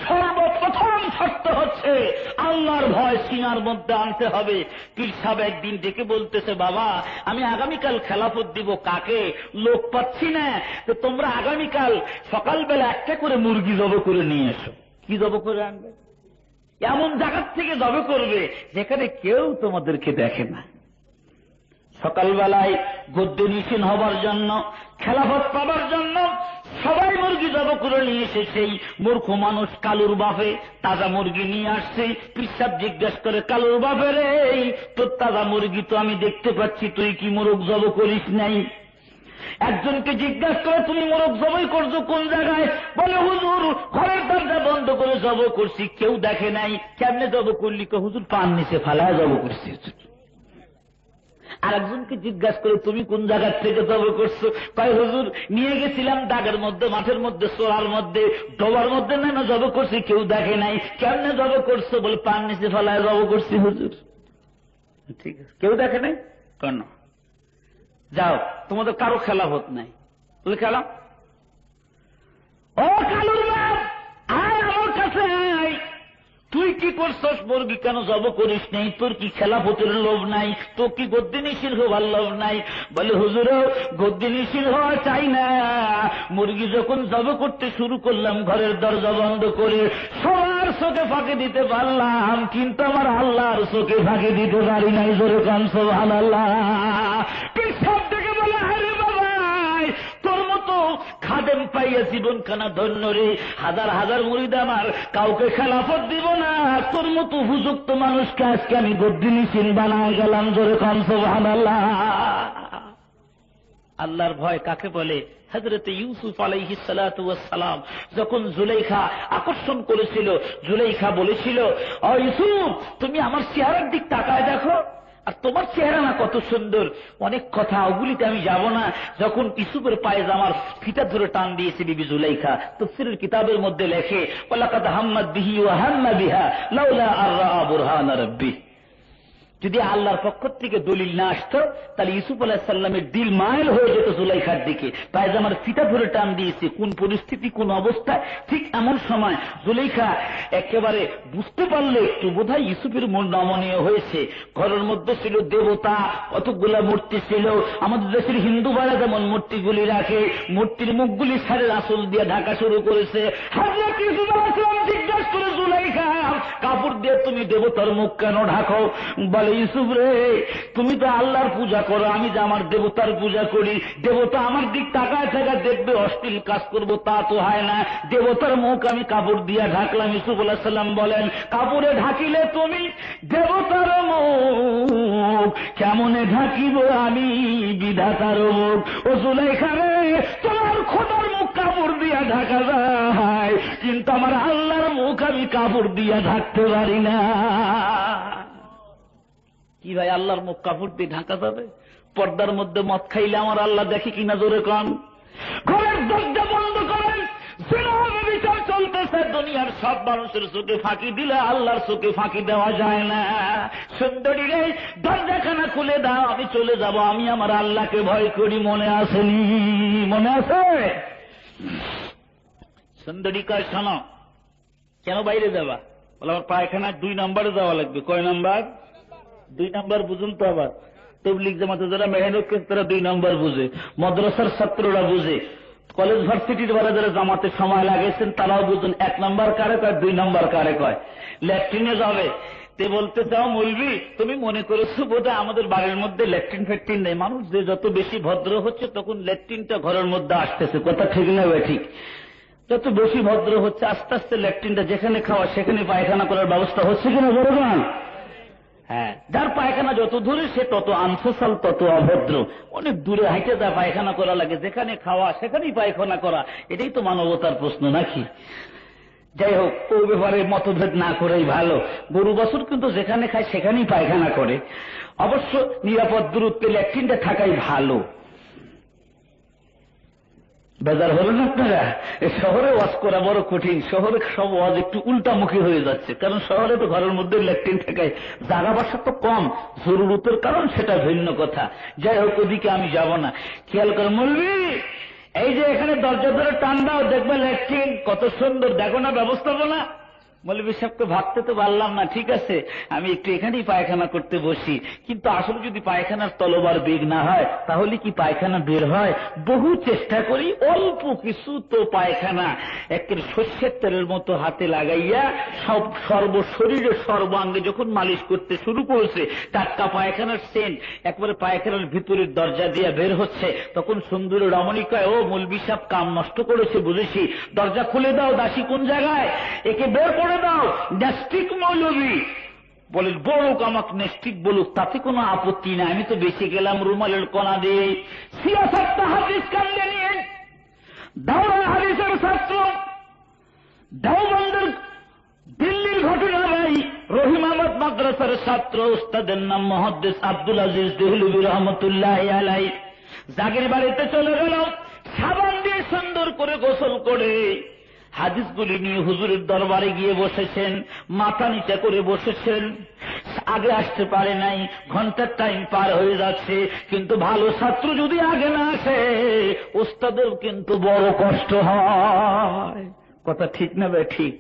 সর্বপ্রথম শর্ত হচ্ছে আল্লাহর ভয় সিনার মধ্যে আনতে হবে। পীর সাহেব একদিন ডেকে বলতেছে, বাবা আমি আগামীকাল খেলাফত দিব, কাকে? লোক পাচ্ছি না, তো তোমরা আগামীকাল সকালবেলা একটা করে মুরগি জব করে নিয়ে এসো। কি জব করে আনবে? এমন জায়গার থেকে জব করবে যেখানে কেউ তোমাদেরকে দেখে না। সকালবেলায় গদ্যে নিশীন হবার জন্য, খেলাফত পাবার জন্য সবাই মুরগি জব করে নিয়ে এসে সেই মূর্খ মানুষ কালুর বাপে তাজা মুরগি নিয়ে আসছে। পিসাব জিজ্ঞাসা করে, কালুর বাপে রে, তোর তাজা মুরগি তো আমি দেখতে পাচ্ছি, তুই কি মোরগ জব করিস নাই? একজনকে জিজ্ঞাসা করে, তুমি মোরগ জবাই করছো কোন জায়গায়? বলে, হুজুর ঘরের দরজা বন্ধ করে জব করছি, কেউ দেখে নাই। কেমনে জব করলি? হুজুর পান নিচে ফালায় জব করছি। আর একজনকে জিজ্ঞাসা করে, তুমি কোন জায়গার থেকে জব করছো? কয়, হুজুর নিয়ে গেছিলাম দাগের মধ্যে, মাঠের মধ্যে, সোলার মধ্যে, ডোবার মধ্যে, না জব করছি, কেউ দেখে নাই। কেমনে জব করছো? বলে, পান নিচে ফালায় জব করছি হুজুর। ঠিক আছে, কেউ দেখে নাই কেন? যাও, তোমাদের কারো খেলাফত নাই। বলে, খেলা? ও কালুর বাপ, আয় আমার কাছে আয়। তুই কি করছস? মুরগি কেন জব করিস নাই? তোর কি খেলাফতের লোভ নাই? তোর কি গদ্যে নিশীন হবার লোভ নাই? বলে, হুজুর গদ্যে নিশীন হওয়া চাই না। মুরগি যখন জব করতে শুরু করলাম, ঘরের দরজা বন্ধ করে সবার চোখে ফাঁকি দিতে পারলাম, কিন্তু আমার আল্লাহর চোখে ফাঁকি দিতে পারি নাই। জোরে কান সুবহানাল্লাহ। সব থেকে বলে, আরে বাবা, তোর মতো খাদেম পাইয়া জীবন খানা ধন্য রে। হাজার হাজার মুরিদ আমার, কাউকে খেলাফত দিব না। তোর মতো উপযুক্ত মানুষকে আজকে আমি গদ্যে নিশীন বানায় গেলাম। জোরে কান সুবহানাল্লাহ। আল্লাহর ভয় কাকে বলে? হযরত ইউসুফ আলাইহিস সালাতু ওয়াস সালাম যখন জুলাইখা আকর্ষণ করেছিল, জুলাইখা বলেছিল, ও ইউসুফ, তুমি আমার চেহারার দিক তাকায় দেখো, আর তোমার চেহারা না কত সুন্দর। অনেক কথা, ওগুলিতে আমি যাব না। যখন ইউসুফের পায়ে জামার ফিতা ধরে টান দিয়েছে বিবি জুলাইখা, তাফসীরের কিতাবের মধ্যে লেখে, ওয়ালাকাদ হাম্মাত বিহি ওয়া হাম্মা বিহা লাউলা আর রাআ বুরহান রাব্বি। যদি আল্লাহর পক্ষ থেকে দলিল না আসতো তাহলে ইউসুফ আলাইহিস সালামের দিল মাইল হয়ে যেত জুলাইখার দিকে, পায়জামার ফিতা ধরে টান দিয়েছে। কোন পরিস্থিতি, কোন অবস্থা, ঠিক এমন সময় জুলাইখা একেবারে বুঝতে পারলে একটু বোধহয় ইউসুফের মন নমনীয় হয়েছে। ঘরের মধ্যে ছিল দেবতা, কতগুলা মূর্তি ছিল। আমাদের দেশের হিন্দু ভাইরা যেমন মূর্তিগুলি রাখে, মূর্তির মুখগুলি সারের আসল দিয়ে ঢাকা শুরু করেছে। হযরত ইউসুফ আলাইহিস সালাম জিজ্ঞাসা করে, জুলাইখা কাপড় দিয়ে তুমি দেবতার মুখ কেন ঢাকো? বলে, ইউসুফ রে, তুমি তো আল্লাহর পূজা করো, আমি যে আমার দেবতার পূজা করি, দেবতা আমার দিক তাকায় থাকা দেখবে, অশ্লীল কাজ করবো তা তো হয় না, দেবতার মুখ আমি কাপড় দিয়ে ঢাকলাম। ইউসুফ আলাইহিস সালাম বলেন, কাপড়ে ঢাকিলে তুমি দেবতার মুখ, কেমনে ঢাকিব আমি বিধাতার মুখ? ও জুলাইখা রে, তোমার খোদার মুখ কাপড় দিয়া ঢাকা যায়, কিন্তু আমার আল্লাহর মুখ আমি কাপড় দিয়া ঢাকতে পারি না। কি ভাই, আল্লাহর মুখ কাপড় দিয়ে ঢাকা যাবে? পর্দার মধ্যে মদ খাইলে আমার আল্লাহ দেখি কিনা, জোরে কন। ঘরের দরজা বন্ধ করেন, বিচার চলতেছে, দুনিয়ার সব মানুষের চোখে ফাঁকি দিলে আল্লাহর চোখে ফাঁকি দেওয়া যায় না। সুন্দরী রে, দরজাখানা খুলে দাও, আমি চলে যাব, আমি আমার আল্লাহকে ভয় করি। মনে আসেনি? মনে আছে? সুন্দরী কয়, শোনো, কেন বাইরে যাবা? বলে, আমার পায়খানা 2 নম্বরে যাওয়া লাগবে। কয় নম্বর? 2 নম্বর বুঝুন তো। আবার তবলিগ জামাতে যারা মেহনত করে তারা 2 নম্বর বুঝে, মাদ্রাসার ছাত্ররা বুঝে, কলেজ ভার্সিটির বেলা যারা জামাতে সময় লাগাইছেন তারাও বুঝুন। 1 নম্বর কারে কয়, 2 নম্বর কারে কয়? ল্যাট্রিনে যাবে, তে বলতে চাও মৌলভী তুমি মনে করেছো বোধহয় আমাদের বাড়ির মধ্যে ল্যাট্রিন ফ্যাট্রিন নেই। মানুষ যে যত বেশি ভদ্র হচ্ছে তখন ল্যাট্রিনটা ঘরের মধ্যে আসতেছে। কথা ঠিক না ভাই? ঠিক। যত বেশি ভদ্র হচ্ছে আস্তে আস্তে ল্যাট্রিনটা যেখানে খাওয়া সেখানে পায়খানা করার ব্যবস্থা হচ্ছে কিনা বলবেন? হ্যাঁ, যার পায়খানা যত দূরে সে তত আনসোশাল, তত অভদ্র। অনেক দূরে হাইটে যা পায়খানা করা লাগে, যেখানে খাওয়া সেখানেই পায়খানা করা, এটাই তো মানবতার প্রশ্ন নাকি? যাই হোক, ও ব্যাপারে মতভেদ না করেই ভালো। গরু বাছুর কিন্তু যেখানে খায় সেখানেই পায়খানা করে। অবশ্য নিরাপদ দূরত্বে ল্যাট্রিনটা থাকাই ভালো। বেজার হলেন আপনারা? শহরে ওয়াজ করা বড় কঠিন। শহরে সব ওয়াজ একটু উল্টামুখী হয়ে যাচ্ছে, কারণ শহরে তো ঘরের মধ্যে ল্যাট্রিন থাকায় জায়গা বাসা তো কম, জরুরতের কারণ সেটা ভিন্ন কথা। যাই হোক, ওদিকে আমি যাব না। খেয়াল করে মৌলভী, এই যে এখানে দরজা ধরে টান দাও, দেখবে ল্যাট্রিন কত সুন্দর, দেখো না ব্যবস্থাপনা। মৌলভী সাহেবকে ভাবতে তো পারলাম না, ঠিক আছে আমি একটু এখানেই পায়খানা করতে বসি। কিন্তু আসলে যদি পায়খানার তলবার বেগ না হয় তাহলে কি পায়খানা বের হয়? বহু চেষ্টা করি, অল্প কিছু তো পায়খানা একের সর্ষের তেলের মতো হাতে লাগাইয়া সব সর্বশরীরে সর্বাঙ্গে যখন মালিশ করতে শুরু করেছে, টাটকা পায়খানার সেন্ট একবারে পায়খানার ভিতরের দরজা দিয়ে বের হচ্ছে, তখন সুন্দরী রমণী কয়, ও মৌলভী সাহেব কাম নষ্ট করেছে বুঝেছি, দরজা খুলে দাও, দাসী কোন জায়গায়, একে বের করে দাও। নেস্টিক মৌলভী বলে, বলুক আমাকে নেস্টিক বলুক, তাতে কোনো আপত্তি না, আমি তো বেঁচে গেলাম রুমালের কণা দিয়ে। সিয়াসাতটা হাদিস কান্দে নিয়ে দাওরা হাদিসের ছাত্র, দেওবন্দের দিল্লির ঘটনা ভাই, রহিম আহমদ মাদ্রাসার ছাত্র, উস্তাদের নাম মুহাদ্দিস আব্দুল আজিজ দেহলভী রহমতুল্লাহি আলাইহি। জাগির বাড়িতে চলে গেল, সাবান দিয়ে সুন্দর করে গোসল করে হাদিসগুলি নিয়ে হুজুরের দরবারে গিয়ে বসেছেন, মাথা নিচে করে বসেছেন। আগে আসতে পারে নাই, ঘন্টার টাইম পার হয়ে যাচ্ছে, কিন্তু ভালো ছাত্র যদি আগে না আসে ওস্তাদের কিন্তু বড় কষ্ট হয়। কথা ঠিক না ভাই? ঠিক।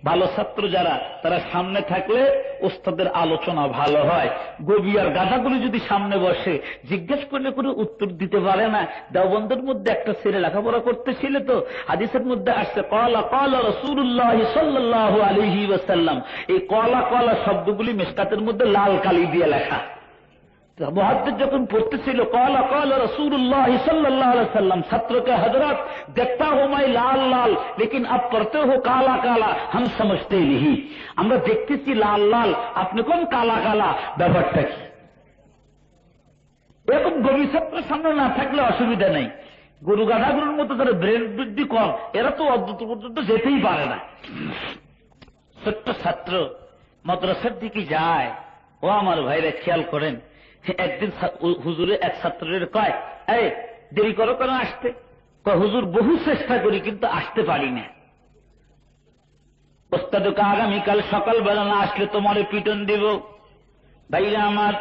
ভালো ছাত্র যারা, তারা সামনে থাকলে ওস্তাদের আলোচনা ভালো হয়। গবি আর গাধাগুলি যদি সামনে বসে, জিজ্ঞেস করলে কোনো উত্তর দিতে পারে না। দেওবন্দের মধ্যে একটা ছেলে লেখাপড়া করতেছিল, তো হাদিসের মধ্যে আসছে ক্বালা ক্বালা রাসূলুল্লাহ সাল্লাল্লাহু আলাইহি ওয়াসাল্লাম। এই ক্বালা ক্বালা শব্দগুলি মিশকাতের মধ্যে লাল কালি দিয়ে লেখা। মুহাদ্দিস যখন পড়তেছিল ক্বালা ক্বালা রাসূলুল্লাহ সাল্লাল্লাহু আলাইহি ওয়াসাল্লাম, ছাত্রকে হযরত দেখতা হো মাই লাল লাল লেকিন আপ পড়তে হো কালা কালা, হাম সমঝতে नहीं। আমরা দেখতেছি লাল লাল, আপনি কোন কালা কালা, ব্যাপারটা কি? এরকম গভীর ছাত্রের সামনে না থাকলে অসুবিধা নেই। গরু গাধাগুলোর মতো তারা ব্রেন বৃদ্ধি কম, এরা তো অদ্ভুত পর্যন্ত যেতেই পারে না। ছোট্ট ছাত্র মাদ্রাসার দিকে যায়। ও আমার ভাইরা খেয়াল করেন, একদিন হুজুরে এক ছাত্রের কয়, এই দেরি করো কেন আসতে? কয়, হুজুর বহু চেষ্টা করি কিন্তু আসতে পারি না। ওস্তাদকে আগামীকাল সকালবেলা না আসলে তোমারে পিটন দিব। ভাইরা আমার,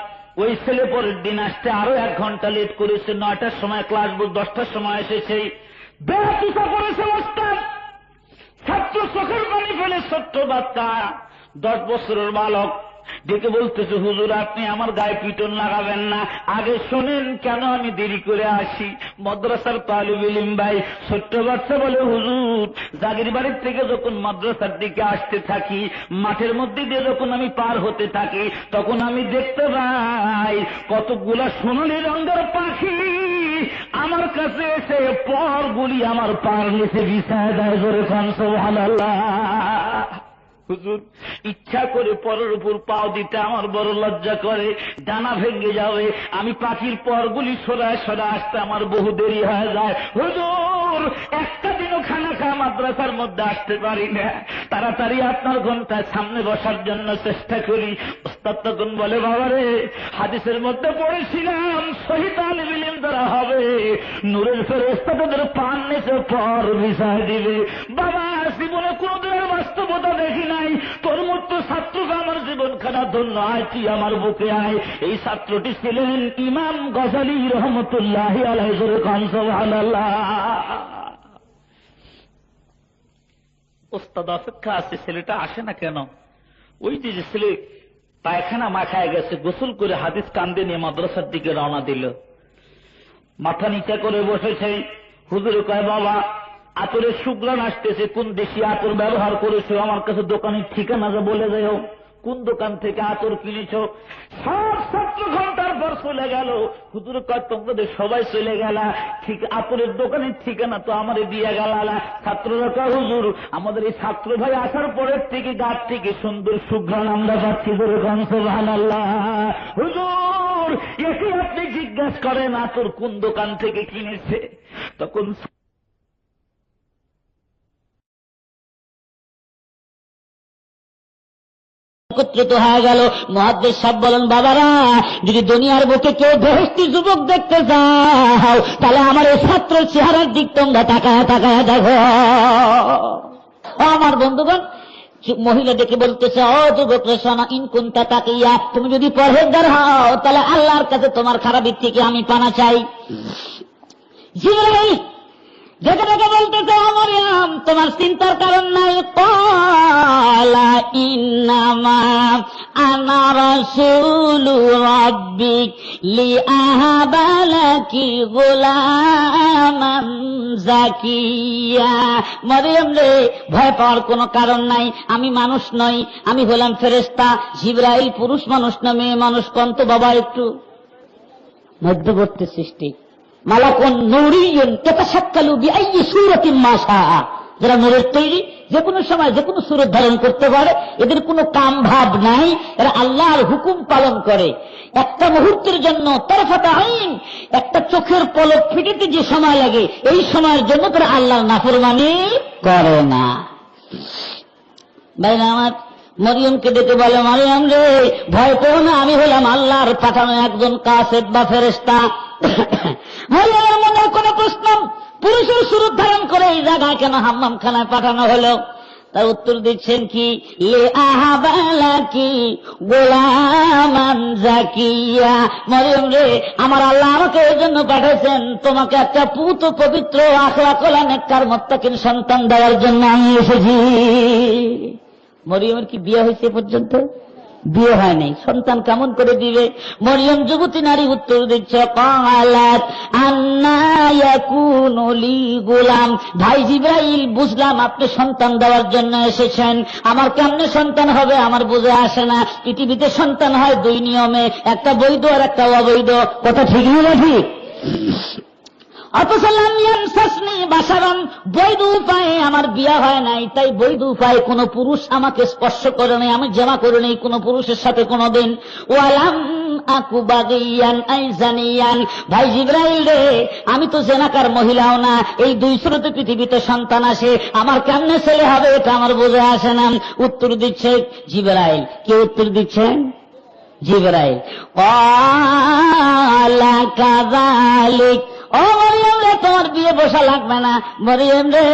ওই ছেলে পরের দিন আসতে আরো 1 ঘন্টা লেট করেছে। 9টার সময় ক্লাস, 10টার সময় এসেছে। বেয়াতুসা করেছে ওস্তাদ। ছাত্র চোখের পানি ফেলে, ছোট্ট বাচ্চা 10 বছরের বালক ডেকে বলতেছে, হুজুর আপনি আমার গায়ে পিটন লাগাবেন না, আগে শোনেন কেন আমি দেরি করে আসি। মাদ্রাসার তালিবুল ইলম ভাই, ছোট্ট বাচ্চা বলে, হুজুর জাগির বাড়ির থেকে যখন মাদ্রাসার দিকে আসতে থাকি, মাঠের মধ্যে দিয়ে যখন আমি পার হতে থাকি, তখন আমি দেখতে পাই কতগুলা সোনালী রঙের পাখি আমার কাছে এসে পরগুলি আমার পার নিচে বিছায় দেয়। জোরে খান সুবহানাল্লাহ। হুজুর ইচ্ছা করে পরের উপর পাও দিতে আমার বড় লজ্জা করে, ডানা ভেঙে যাবে। আমি পাখির পরগুলি সরায় সরায় আসতে আমার বহু দেরি হয়ে যায়। হুজুর একটা দিনও খানা খাওয়া মাদ্রাসার মধ্যে আসতে পারি না, তাড়াতাড়ি আপনার ঘন্টায় সামনে বসার জন্য চেষ্টা করি। ওস্তাদ তখন বলে, বাবারে হাদিসের মধ্যে পড়েছিলাম সহিহ তালিবুল ইলম যারা হবে নূরের ফেরেশতা তাদের পান নিচে পর বিছায় দিবে। বাবা জীবনে কোনদিনের বাস্তবতা দেখি নাই, তোর মতো ছাত্রকে আমার জীবনখানা ধন্য, আয় তুই আমার বুকে আয়। এই ছাত্রটি ছিলেন ইমাম গজালী রহমতুল্লাহি আলাইহি। জোরে খান সুবহানাল্লাহ। ওস্তাদ অপেক্ষা আছে, ছেলেটা আসে না কেন? ওই যে ছেলে পায়খানা মাখায় গেছে, গোসল করে হাদিস কান্দে নিয়ে মাদ্রাসার দিকে রওনা দিল। মাথা নিচে করে বসেছে। হুজুর কয়, বাবা আতরের সুগ্রাণ আসতেছে, কোন দেশি আতর ব্যবহার করেছো আমার কাছে দোকানের ঠিকানা যা বলে যাও, কোন দোকান থেকে আতর কিনেছ। সব ছাত্র ঘন্টার পর চলে গেল। হুজুর কয়, তোমাদের সবাই চলে গেল, ঠিক আতরের দোকানের ঠিকানা তো আমারে দিয়ে গেল। ছাত্ররা কয়, হুজুর আমাদের এই ছাত্র ভাই আসার পরের থেকে গাছ থেকে সুন্দর সুঘ্রাণ আমরা পাচ্ছি। ধরে গান সুবহানাল্লাহ। হুজুর এসে আপনি জিজ্ঞাসা করেন আতর কোন দোকান থেকে কিনেছে। তখন একত্রিত হয়ে গেল। মুহাদ্দিস সাহেব বলেন, বাবারা যদি দুনিয়ার বুকে কেউ বেহেশতি যুবক দেখতে চাও, তাহলে আমার এই ছাত্র চেহারার দিক তোমরা তাকায় তাকায় দেখো। আমার বন্ধুগণ, মহিলা দেখে বলতেছে, ও যুবক রেশনা ইনকুন্তা তাকিয়া, তুমি যদি পরহেজগার হও তাহলে আল্লাহর কাছে তোমার খারাপের থেকে আমি পানা চাই। জিবরাইল দেখে দেখে বলতেছে, মারইয়াম তোমার চিন্তার কারণ নাই। ক্বালা ইন্নামা আনা রাসূলু রাব্বিক লিআহাবা লাকি গুলামান যাকিয়া। মারইয়াম রে, ভয় পাওয়ার কোনো কারণ নাই, আমি মানুষ নই, আমি হলাম ফেরেশতা। জিবরাইল পুরুষ মানুষ না মেয়ে মানুষ? কন্ত বাবা একটু মধ্যবর্তী সৃষ্টি। মালাকুন নূরিয়ুন ইয়াতাশাক্কালু বিআইয়ি সূরাতিন মা শাআ, যারা নূরের তৈরি, যে কোনো সময় যে কোনো সূরত ধারণ করতে পারে, এদের কোনো কাম ভাব নাই, এরা আল্লাহর হুকুম পালন করে। একটা মুহূর্তের জন্য তরফাতা আইন, একটা চোখের পলক ফিটিতে যে সময় লাগে, এই সময়ের জন্য তারা আল্লাহর নাফরমানি করে না। ভাই আমার, মরিয়মকে ডেকে বলে, মারইয়াম রে ভয় পেও না, আমি হলাম আল্লাহর পাঠানো একজন কাসেদ বা ফেরেশতা। মরিয়মের মনে কোনো প্রশ্ন, পুরুষের সুরত ধারণ করে এই জায়গায় কেন হাম্মাম খানায় পাঠানো হলো? তার উত্তর দিচ্ছেন কি, লিআহাবা লাকি গুলামান যাকিয়া। মরিয়ম রে, আমার আল্লাহ আমাকে এই জন্য পাঠাইছেন, তোমাকে একটা পুত পবিত্র আখলাকওয়ালা নেককার মুত্তাকিন সন্তান দেওয়ার জন্য আমি এসেছি। মরিয়মের কি বিয়ে হয়েছে পর্যন্ত? বিয়ে হয় নাই, সন্তান কেমন করে দিবে? মরিয়ম যুবতী নারী উত্তর দিচ্ছে, ক্বালাত আন্না ইয়াকুনু লি গুলাম। ভাই জিবরাইল, বুঝলাম আপনি সন্তান দেওয়ার জন্য এসেছেন, আমার কেমনে সন্তান হবে আমার বুঝে আসে না। পৃথিবীতে সন্তান হয় 2 নিয়মে, একটা বৈধ আর একটা অবৈধ। কথা ঠিক না ঠিক? অথচ বাসারান, বৈধ উপায়ে আমার বিয়া হয় নাই, তাই বৈধ উপায়ে কোন পুরুষ আমাকে স্পর্শ করে নাই, আমি জমা করে নেই কোন পুরুষের সাথে কোনদিন। ওয়ালাম আকু বাগিয়ান আইজানিয়ান। ভাই জিবরাইল রে, আমি তো জেনাকার মহিলাও না, এই 2 স্রোতে পৃথিবীতে সন্তান আসে, আমার কেমনে ছেলে হবে এটা আমার বুঝে আসে না। উত্তর দিচ্ছে জিবরাইল। কে উত্তর দিচ্ছেন? জিবরাইল। ক্বালা কাযালিক। ও মরিয়ম রে, তোমার বিয়ে বসা লাগবে না। মরিয়ম রে,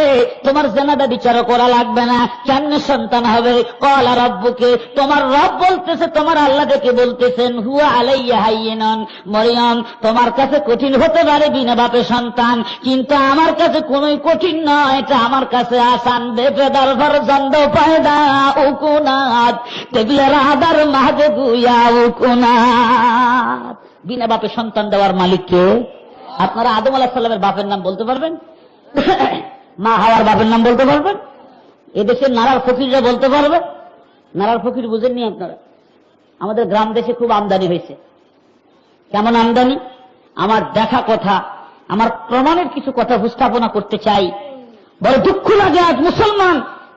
তোমার জানাজা বিচার করা লাগবে না। কেমনে সন্তান হবে? ক্বালা রাব্বুকে, তোমার রব বলতেছে, তোমার আল্লাহ দেখে বলতেছেন, হুয়া আলাইয়া হাইয়িনুন। মরিয়ম, তোমার কাছে কঠিন হতে পারে বিনা বাপে সন্তান, কিন্তু আমার কাছে কোনোই কঠিন নয়, এটা আমার কাছে আসান। বেপেদার ফরজন্দ পয়দা উকুনাত তেগলের আদার মাহদে গুয়া উকুনাত। বিনা বাপে সন্তান দেওয়ার মালিক কে? আপনারা আদম আলাইহিস সালামের বাপের নাম বলতে পারবেন? মা হাওয়ার বাপের নাম বলতে পারবেন? এদেশের নারার ফকিররা বলতে পারবে? নারার ফকির বুঝেননি আপনারা? আমাদের গ্রাম দেশে খুব আমদানি হয়েছে। কেমন আমদানি? আমার দেখা কথা, আমার প্রমাণের কিছু কথা উপস্থাপনা করতে চাই। বড় দুঃখ লাগে, আজ মুসলমান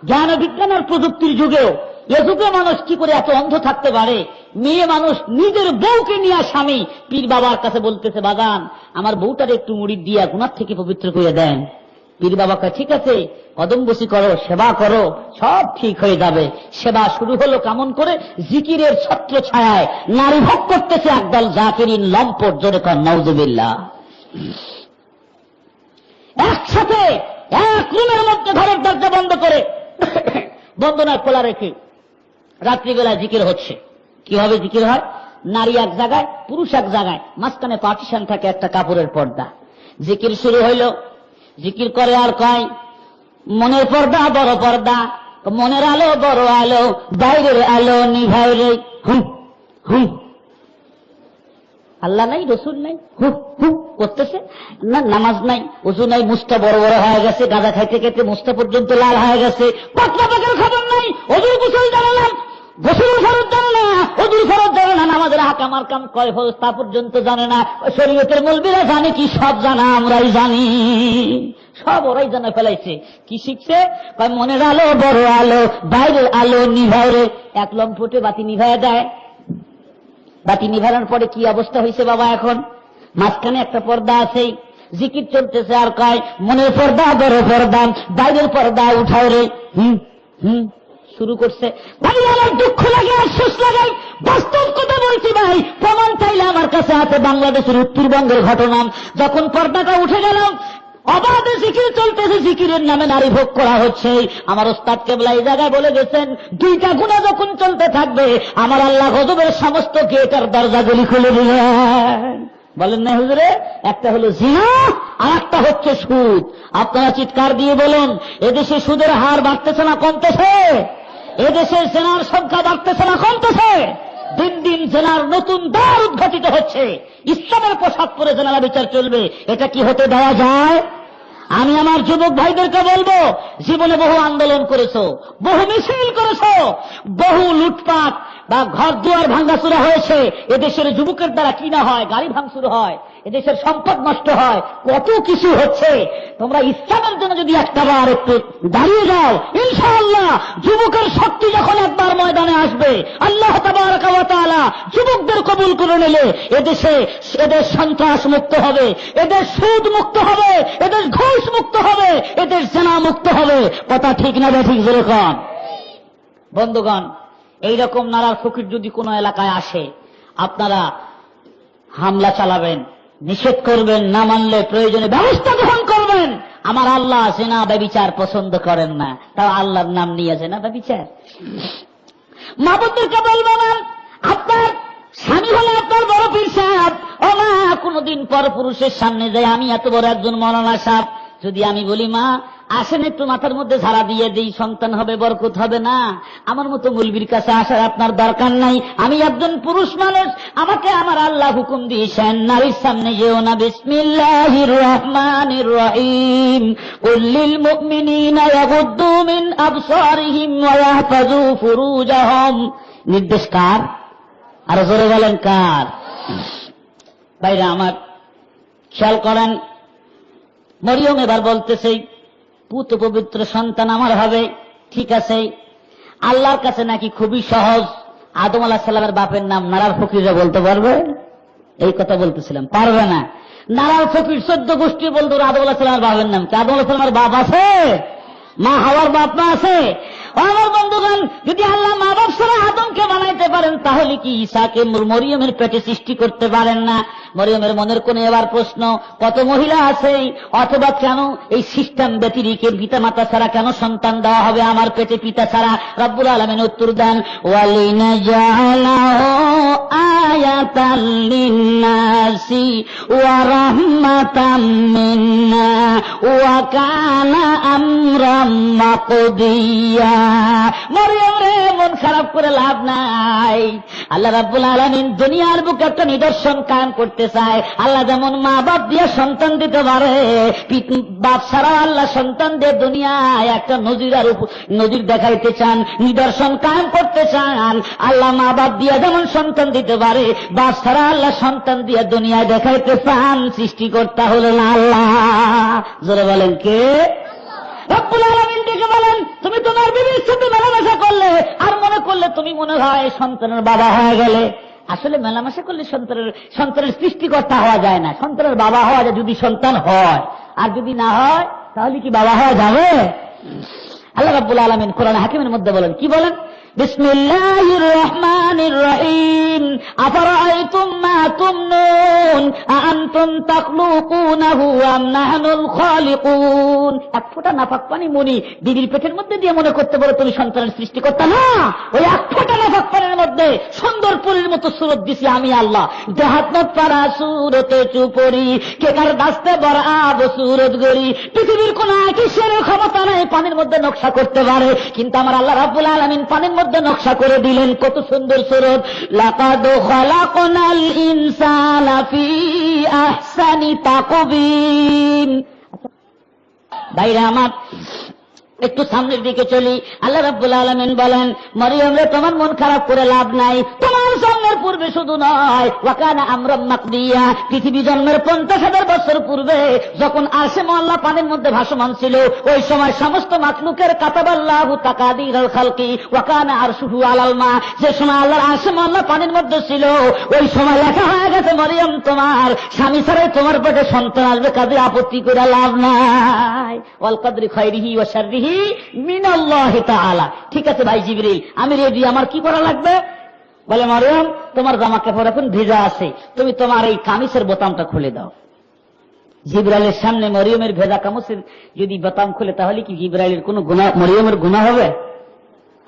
জ্ঞান বিজ্ঞানের প্রযুক্তির যুগেও এ যুগে মানুষ কি করে এত অন্ধ থাকতে পারে? মেয়ে মানুষ নিজের বউকে নিয়ে স্বামী পীর বাবার কাছে বলতেছে, বাগান আমার বউটার একটু মুড়ি দিয়া গুনার থেকে পবিত্র করে দেন। পীর বাবাকে ঠিক আছে, কদম বসি করো, সেবা করো, সব ঠিক হয়ে যাবে। সেবা শুরু হলো কেমন করে? জিকিরের ছত্র ছায়ায় নারী ভোগ করতেছে একদল জাকিরিন লম্পট, জোরে কর নাউযুবিল্লাহ। একসাথে এক রুমের মধ্যে ঘরের দরজা বন্ধ করে, বন্ধ নয় খোলা রেখে রাত্রিবেলা জিকির হচ্ছে। কিভাবে জিকির হয়? নারী এক জায়গায়, পুরুষ এক জায়গায়, মাঝখানে পার্টিশন থাকে একটা কাপড়ের পর্দা। জিকির শুরু হইল, জিকির করে আর কয়, মনের পর্দা বড় পর্দা, মনের আলো বড় আলো, বাইরের আলো নিভাই রে। হুম হুম, আল্লাহ নাই, রসুল নাই, হুম হুম করতেছে না। নামাজ নাই, ওযু নাই, মুস্তা বড় বড় হয়ে গেছে, গাঁজা খাইতে খাইতে মুস্তা পর্যন্ত লাল হয়ে গেছে। পাতলা পাকের খবর নাই, ওযুর গোসল জানালাম, গোসলের ফরজ জানে না, ওযুর ফরজ জানে না, নামাজের হাকাম আর কাম কয় ফরজ তা পর্যন্ত জানে না। শরীয়তের মৌলবীরা জানে কি? সব জানা আমরাই জানি, সব ওরাই জানা ফেলাইছে। কি শিখছে? কয় মনের আলো বড় আলো, বাইরের আলো নিভাও রে। এক লম্পটে বাতি নিভাইয়া দেয়। বাতি নিভানোর পরে কি অবস্থা হয়েছে বাবা? এখন মাঝখানে একটা পর্দা আছেই, জিকির চলতেছে আর কয়, মনের পর্দা বড় পর্দা, বাইরের পর্দা উঠাও রে। হুম হুম শুরু করছে। ভাই আমার দুঃখ লাগে, আফসোস লাগে, বাস্তব কথা বলছি ভাই, প্রমাণ চাইলে আমার কাছে আছে বাংলাদেশের উত্তরবঙ্গের ঘটনা। যখন পর্দাটা উঠে গেল, অবাধে জিকির চলতেছে, জিকিরের নামে নারী ভোগ করা হচ্ছে। আমার ওস্তাদ কেবলা এই জায়গায় বলে গেছেন, দুইটা গুনাহ যখন চলতে থাকবে, আমার আল্লাহ গজবের সমস্ত গেটের দরজাগুলি খুলে দিবেন। বলেন না হুজুরে? একটা হলো জিনা, আর একটা হচ্ছে সুদ। আপনারা চিৎকার দিয়ে বলুন, এদেশে সুদের হার বাড়তেছে না কমতেছে? এদেশে জেনার সংখ্যা বাড়তেছে না কমতেছে? দিন দিন জেনার নতুন দ্বার উদ্ঘাটিত হচ্ছে। ইসলামের পোশাক পরে জেনারা বিচার চলবে, এটা কি হতে দেওয়া যায়? আমি আমার যুবক ভাইদেরকে বলবো, জীবনে বহু আন্দোলন করেছো, বহু মিছিল করেছো, বহু লুটপাট বা ঘর দুয়ার ভাঙ্গাচুরা হয়েছে। এদেশের যুবকের দ্বারা কি না হয়? গাড়ি ভাঙচুর হয়, এদেশের সম্পদ নষ্ট হয়, কত কিছু হচ্ছে। তোমরা ইসলামের জন্য যদি একটাবার একটু দাঁড়িয়ে যাও, ইনশাআল্লাহ যুবকের শক্তি যখন একবার ময়দানে আসবে, আল্লাহ তাবারাকা ওয়া তাআলা যুবকদের কবুল করে নিলে এদেশ সন্ত্রাস মুক্ত হবে, এদেশ সুদ মুক্ত হবে, এদেশ ঘুষ মুক্ত হবে, এদেশ জেনা মুক্ত হবে। কথা ঠিক না ঠিক? যেরকম বন্ধুগণ, এইরকম নারার ফকির যদি কোনো এলাকায় আসে, আপনারা হামলা চালাবেন, নিষেধ করবেন, না মানলে প্রয়োজনে ব্যবস্থা গ্রহণ করবেন। আমার আল্লাহ জেনা ব্যভিচার পছন্দ করেন না, তাও আল্লাহর নাম নিয়ে জেনা ব্যভিচার। মাহবুবদেরকে বলবেন, আপনার স্বামী হলে আপনার বড় পীর সাহেব, ও মা, কোনদিন পর পুরুষের সামনে যায়, আমি এত বড় একজন মৌলানা সাহেব, যদি আমি বলি মা আসেন একটু মাথার মধ্যে ঝাড়া দিয়ে দিই, সন্তান হবে, বরকত হবে না, আমার মতো মুলবির কাছে আসার আপনার দরকার নাই। আমি একজন পুরুষ মানুষ, আমাকে আমার আল্লাহ হুকুম দিয়েছেন, নারীর সামনে যেও না। বিসমিল্লাহির রহমানির রহিম, কুল লিল মুমিনিনা ইয়াগুদ্দু মিন আবসারিহিম ওয়া ইয়াহফাযু ফুরুজাহুম। নির্দেশ কার? আর জোরে বলেন কার? ভাইরা আমার, খেয়াল করেন, মরিয়ম এবার বলতেছে, পুত পবিত্র সন্তান আমার হবে, ঠিক আছে, আল্লাহর কাছে নাকি খুবই সহজ। আদম আলাইহিস সালামের বাপের নাম নারার ফকিররা বলতে পারবে? এই কথা বলতেছিলাম, পারবে না। নারার ফকির 14 গোষ্ঠী বলতো আদম আলাইহিস সালামের বাপের নাম কি? আদম আলাইহিস সালামের বাপ আছে? মা হাওয়ার বাপ মা আছে? আমার বন্ধুগণ, যদি আল্লাহ মা বাপ ছাড়া আদমকে বানাইতে পারেন, তাহলে কি ঈসাকে মরিয়মের পেটে সৃষ্টি করতে পারেন না? মরিয়মের মনের কোণে এবার প্রশ্ন, কত মহিলা আছে, অথবা কেন এই সিস্টেম ব্যতিরিকে পিতা মাতা ছাড়া কেন সন্তান দেওয়া হবে আমার পেটে পিতা ছাড়া? রব্বুল আলামিন উত্তর দেন, ওয়ালিনাজালাহু আয়াতাল লিন্নাসি ওয়া রাহমাতাম মিন্না ওয়া কানা আমরাম মাকদিয়া। মরিয়ম রে, মন খারাপ করে লাভ নাই। আল্লাহ রাব্বুল আলামিন দুনিয়ার বুকে একটা নিদর্শন কায়েম করতে চায়। আল্লাহ যেমন মা বাপ দিয়ে সন্তান দিতে পারে, বাপ ছাড়াও আল্লাহ সন্তান দিয়ে দুনিয়ায় একটা নজির দেখাইতে চান, নিদর্শন কায়েম করতে চান। আল্লাহ মা বাপ দিয়ে যেমন সন্তান দিতে পারে, বাপ ছাড়া আল্লাহ সন্তান দিয়ে দুনিয়ায় দেখাইতে চান। সৃষ্টিকর্তা হলেন আল্লাহ। জোরে বলেন কে? রব্বুল আলামিন ডেকে বলেন, তুমি তোমার বিবির সাথে মেলামেশা করলে আর মনে করলে তুমি মনে হয় সন্তানের বাবা হয়ে গেলে। আসলে মেলামেশা করলে সন্তানের সৃষ্টিকর্তা হওয়া যায় না, সন্তানের বাবা হওয়া যায় যদি সন্তান হয়, আর যদি না হয় তাহলে কি বাবা হওয়া যাবে? আল্লাহ রাব্বুল আলামিন কোরআন হাকিমের মধ্যে বলেন, কি বলেন? বিসমিল্লাহির রহমানির রহিম, আফারাআইতুম মা তুমনুন আআনতুম তাখলুকুনাহু আম নাহনুল খালিকুন। এক ফোঁটা নাপাক পানি মনি দিদির পেটের মধ্যে দিয়ে মনে করতে পারো তুমি সন্তানের সৃষ্টিকর্তা না। ওই এক ফোঁটা নাপাক পানির মধ্যে সুন্দর পরীর মতো সুরত দিছি আমি আল্লাহ। দেহাত মত পারা সুরতে চুপরি কেকার দাস্তে বড় আব সুরত গড়ি। পৃথিবীর কোন কিসের ক্ষমতা নাই পানির মধ্যে নকশা করতে পারে, কিন্তু আমার আল্লাহ রাব্বুল আলামিন পানির মধ্যে নকশা করে দিলেন। কত সুন্দর সুরত, লাকাদ খালাকনাল ইনসানা ফি আহসানি তাকবীম। ভাইরা আমার, একটু সামনের দিকে চলি। আল্লাহ রাব্বুল আলামিন বলেন, মরিয়ম রে, তোমার মন খারাপ করে লাভ নাই। তোমার জন্মের পূর্বে শুধু নয়, ওয়া কানা আমরাম মাকদিয়া, পৃথিবী জন্মের 50,000 বছর পূর্বে যখন আরশে মওলা পানির মধ্যে ভাসমান ছিল, ওই সময় সমস্ত মাখলুকের কাতাবাল্লাহু তাকাদিরাল খালকি ওয়া কানা আরশুহু আলাল মা। যে সময় আল্লাহর আরশে মওলা পানির মধ্যে ছিল, ওই সময় লেখা হয়ে গেছে, মরিয়ম তোমার স্বামী ছাড়াই তোমার পেটে সন্তান আসবে, কাজে আপত্তি করে লাভ নাই। ওয়াল কদরি খায়রিহি ওয়া শাররিহি মিনাল্লাহি তাআলা। ঠিক আছে ভাই জিবরিল, আমি রেডি, আমার কি করা লাগবে? বলে, মরিয়ম, তোমার জামা কাপড় এখন ভিজা আছে, তুমি তোমার এই কামিজের বোতামটা খুলে দাও। জিবরাইলের সামনে মরিয়মের ভেজা কামিজের যদি বোতাম খুলে, তাহলে কি জিবরাইলের কোনো গুনাহ, মরিয়মের গুনাহ হবে?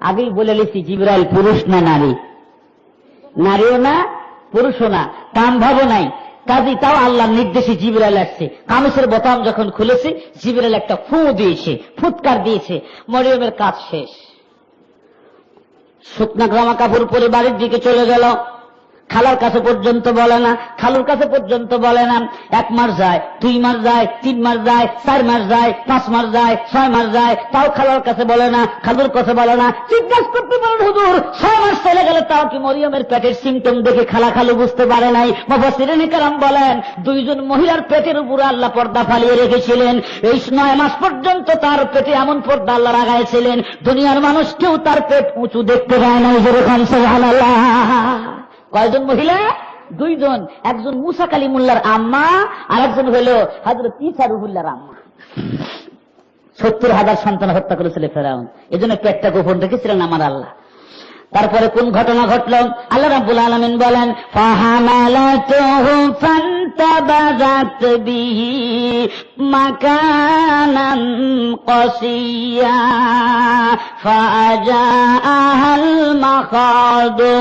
আগেই বলে লিখছি, জিবরাইল পুরুষ না নারী, নারীও না পুরুষও না, কাম ভাবও নাই। কাজী তাও আল্লাহর নির্দেশে জিবরাইল আসছে। কামিজের বোতাম যখন খুলেছে, জিবরাইল একটা ফু দিয়েছে, ফুৎকার দিয়েছে, মরিয়মের কাজ শেষ। শুকনা জামা কাপড় পরে বাড়ির দিকে চলে গেল। খালার কাছে পর্যন্ত বলে না, খালুর কাছে পর্যন্ত বলে না। 1 মাস যায়, 2 মাস যায়, 3 মাস যায়, 4 মাস যায়, 5 মাস যায়, 6 মাস যায়, তাও খালার কাছে বলে না, খালুর কাছে বলে না। জিজ্ঞাসা করতে পারেন, হুজুর 6 মাস চলে গেলে তাও কি মরিয়মের পেটের সিমটম দেখে খালা খালু বুঝতে পারে নাই? মুফাসসিরিনে কেরাম বলেন, 2 জন মহিলার পেটের উপরে আল্লাহ পর্দা ফালিয়ে রেখেছিলেন। এই 9 মাস পর্যন্ত তার পেটে এমন পর্দা আল্লাহ লাগাইছিলেন, দুনিয়ার মানুষ কেউ তার পেট উঁচু দেখতে পায় না। যেরকম সুবহানাল্লাহ। কয়জন মহিলা? 2 জন। একজন মুসা কালিমুল্লাহর আম্মা, আর একজন হলো হযরত ঈসা রুহুল্লাহর আম্মা। 70,000 সন্তান হত্যা করেছিল ফেরাউন, এজন্য পেটটা গোপন রেখেছিলেন আমার আল্লাহ। তারপরে কোন ঘটনা ঘটল? আল্লাহ রাব্বুল আলামিন বলেন, ফাহামালাতুহু ফান্তাবাযাত বিহি মাকানান ক্বাসিয়া ফাজাআহাল মাখাদু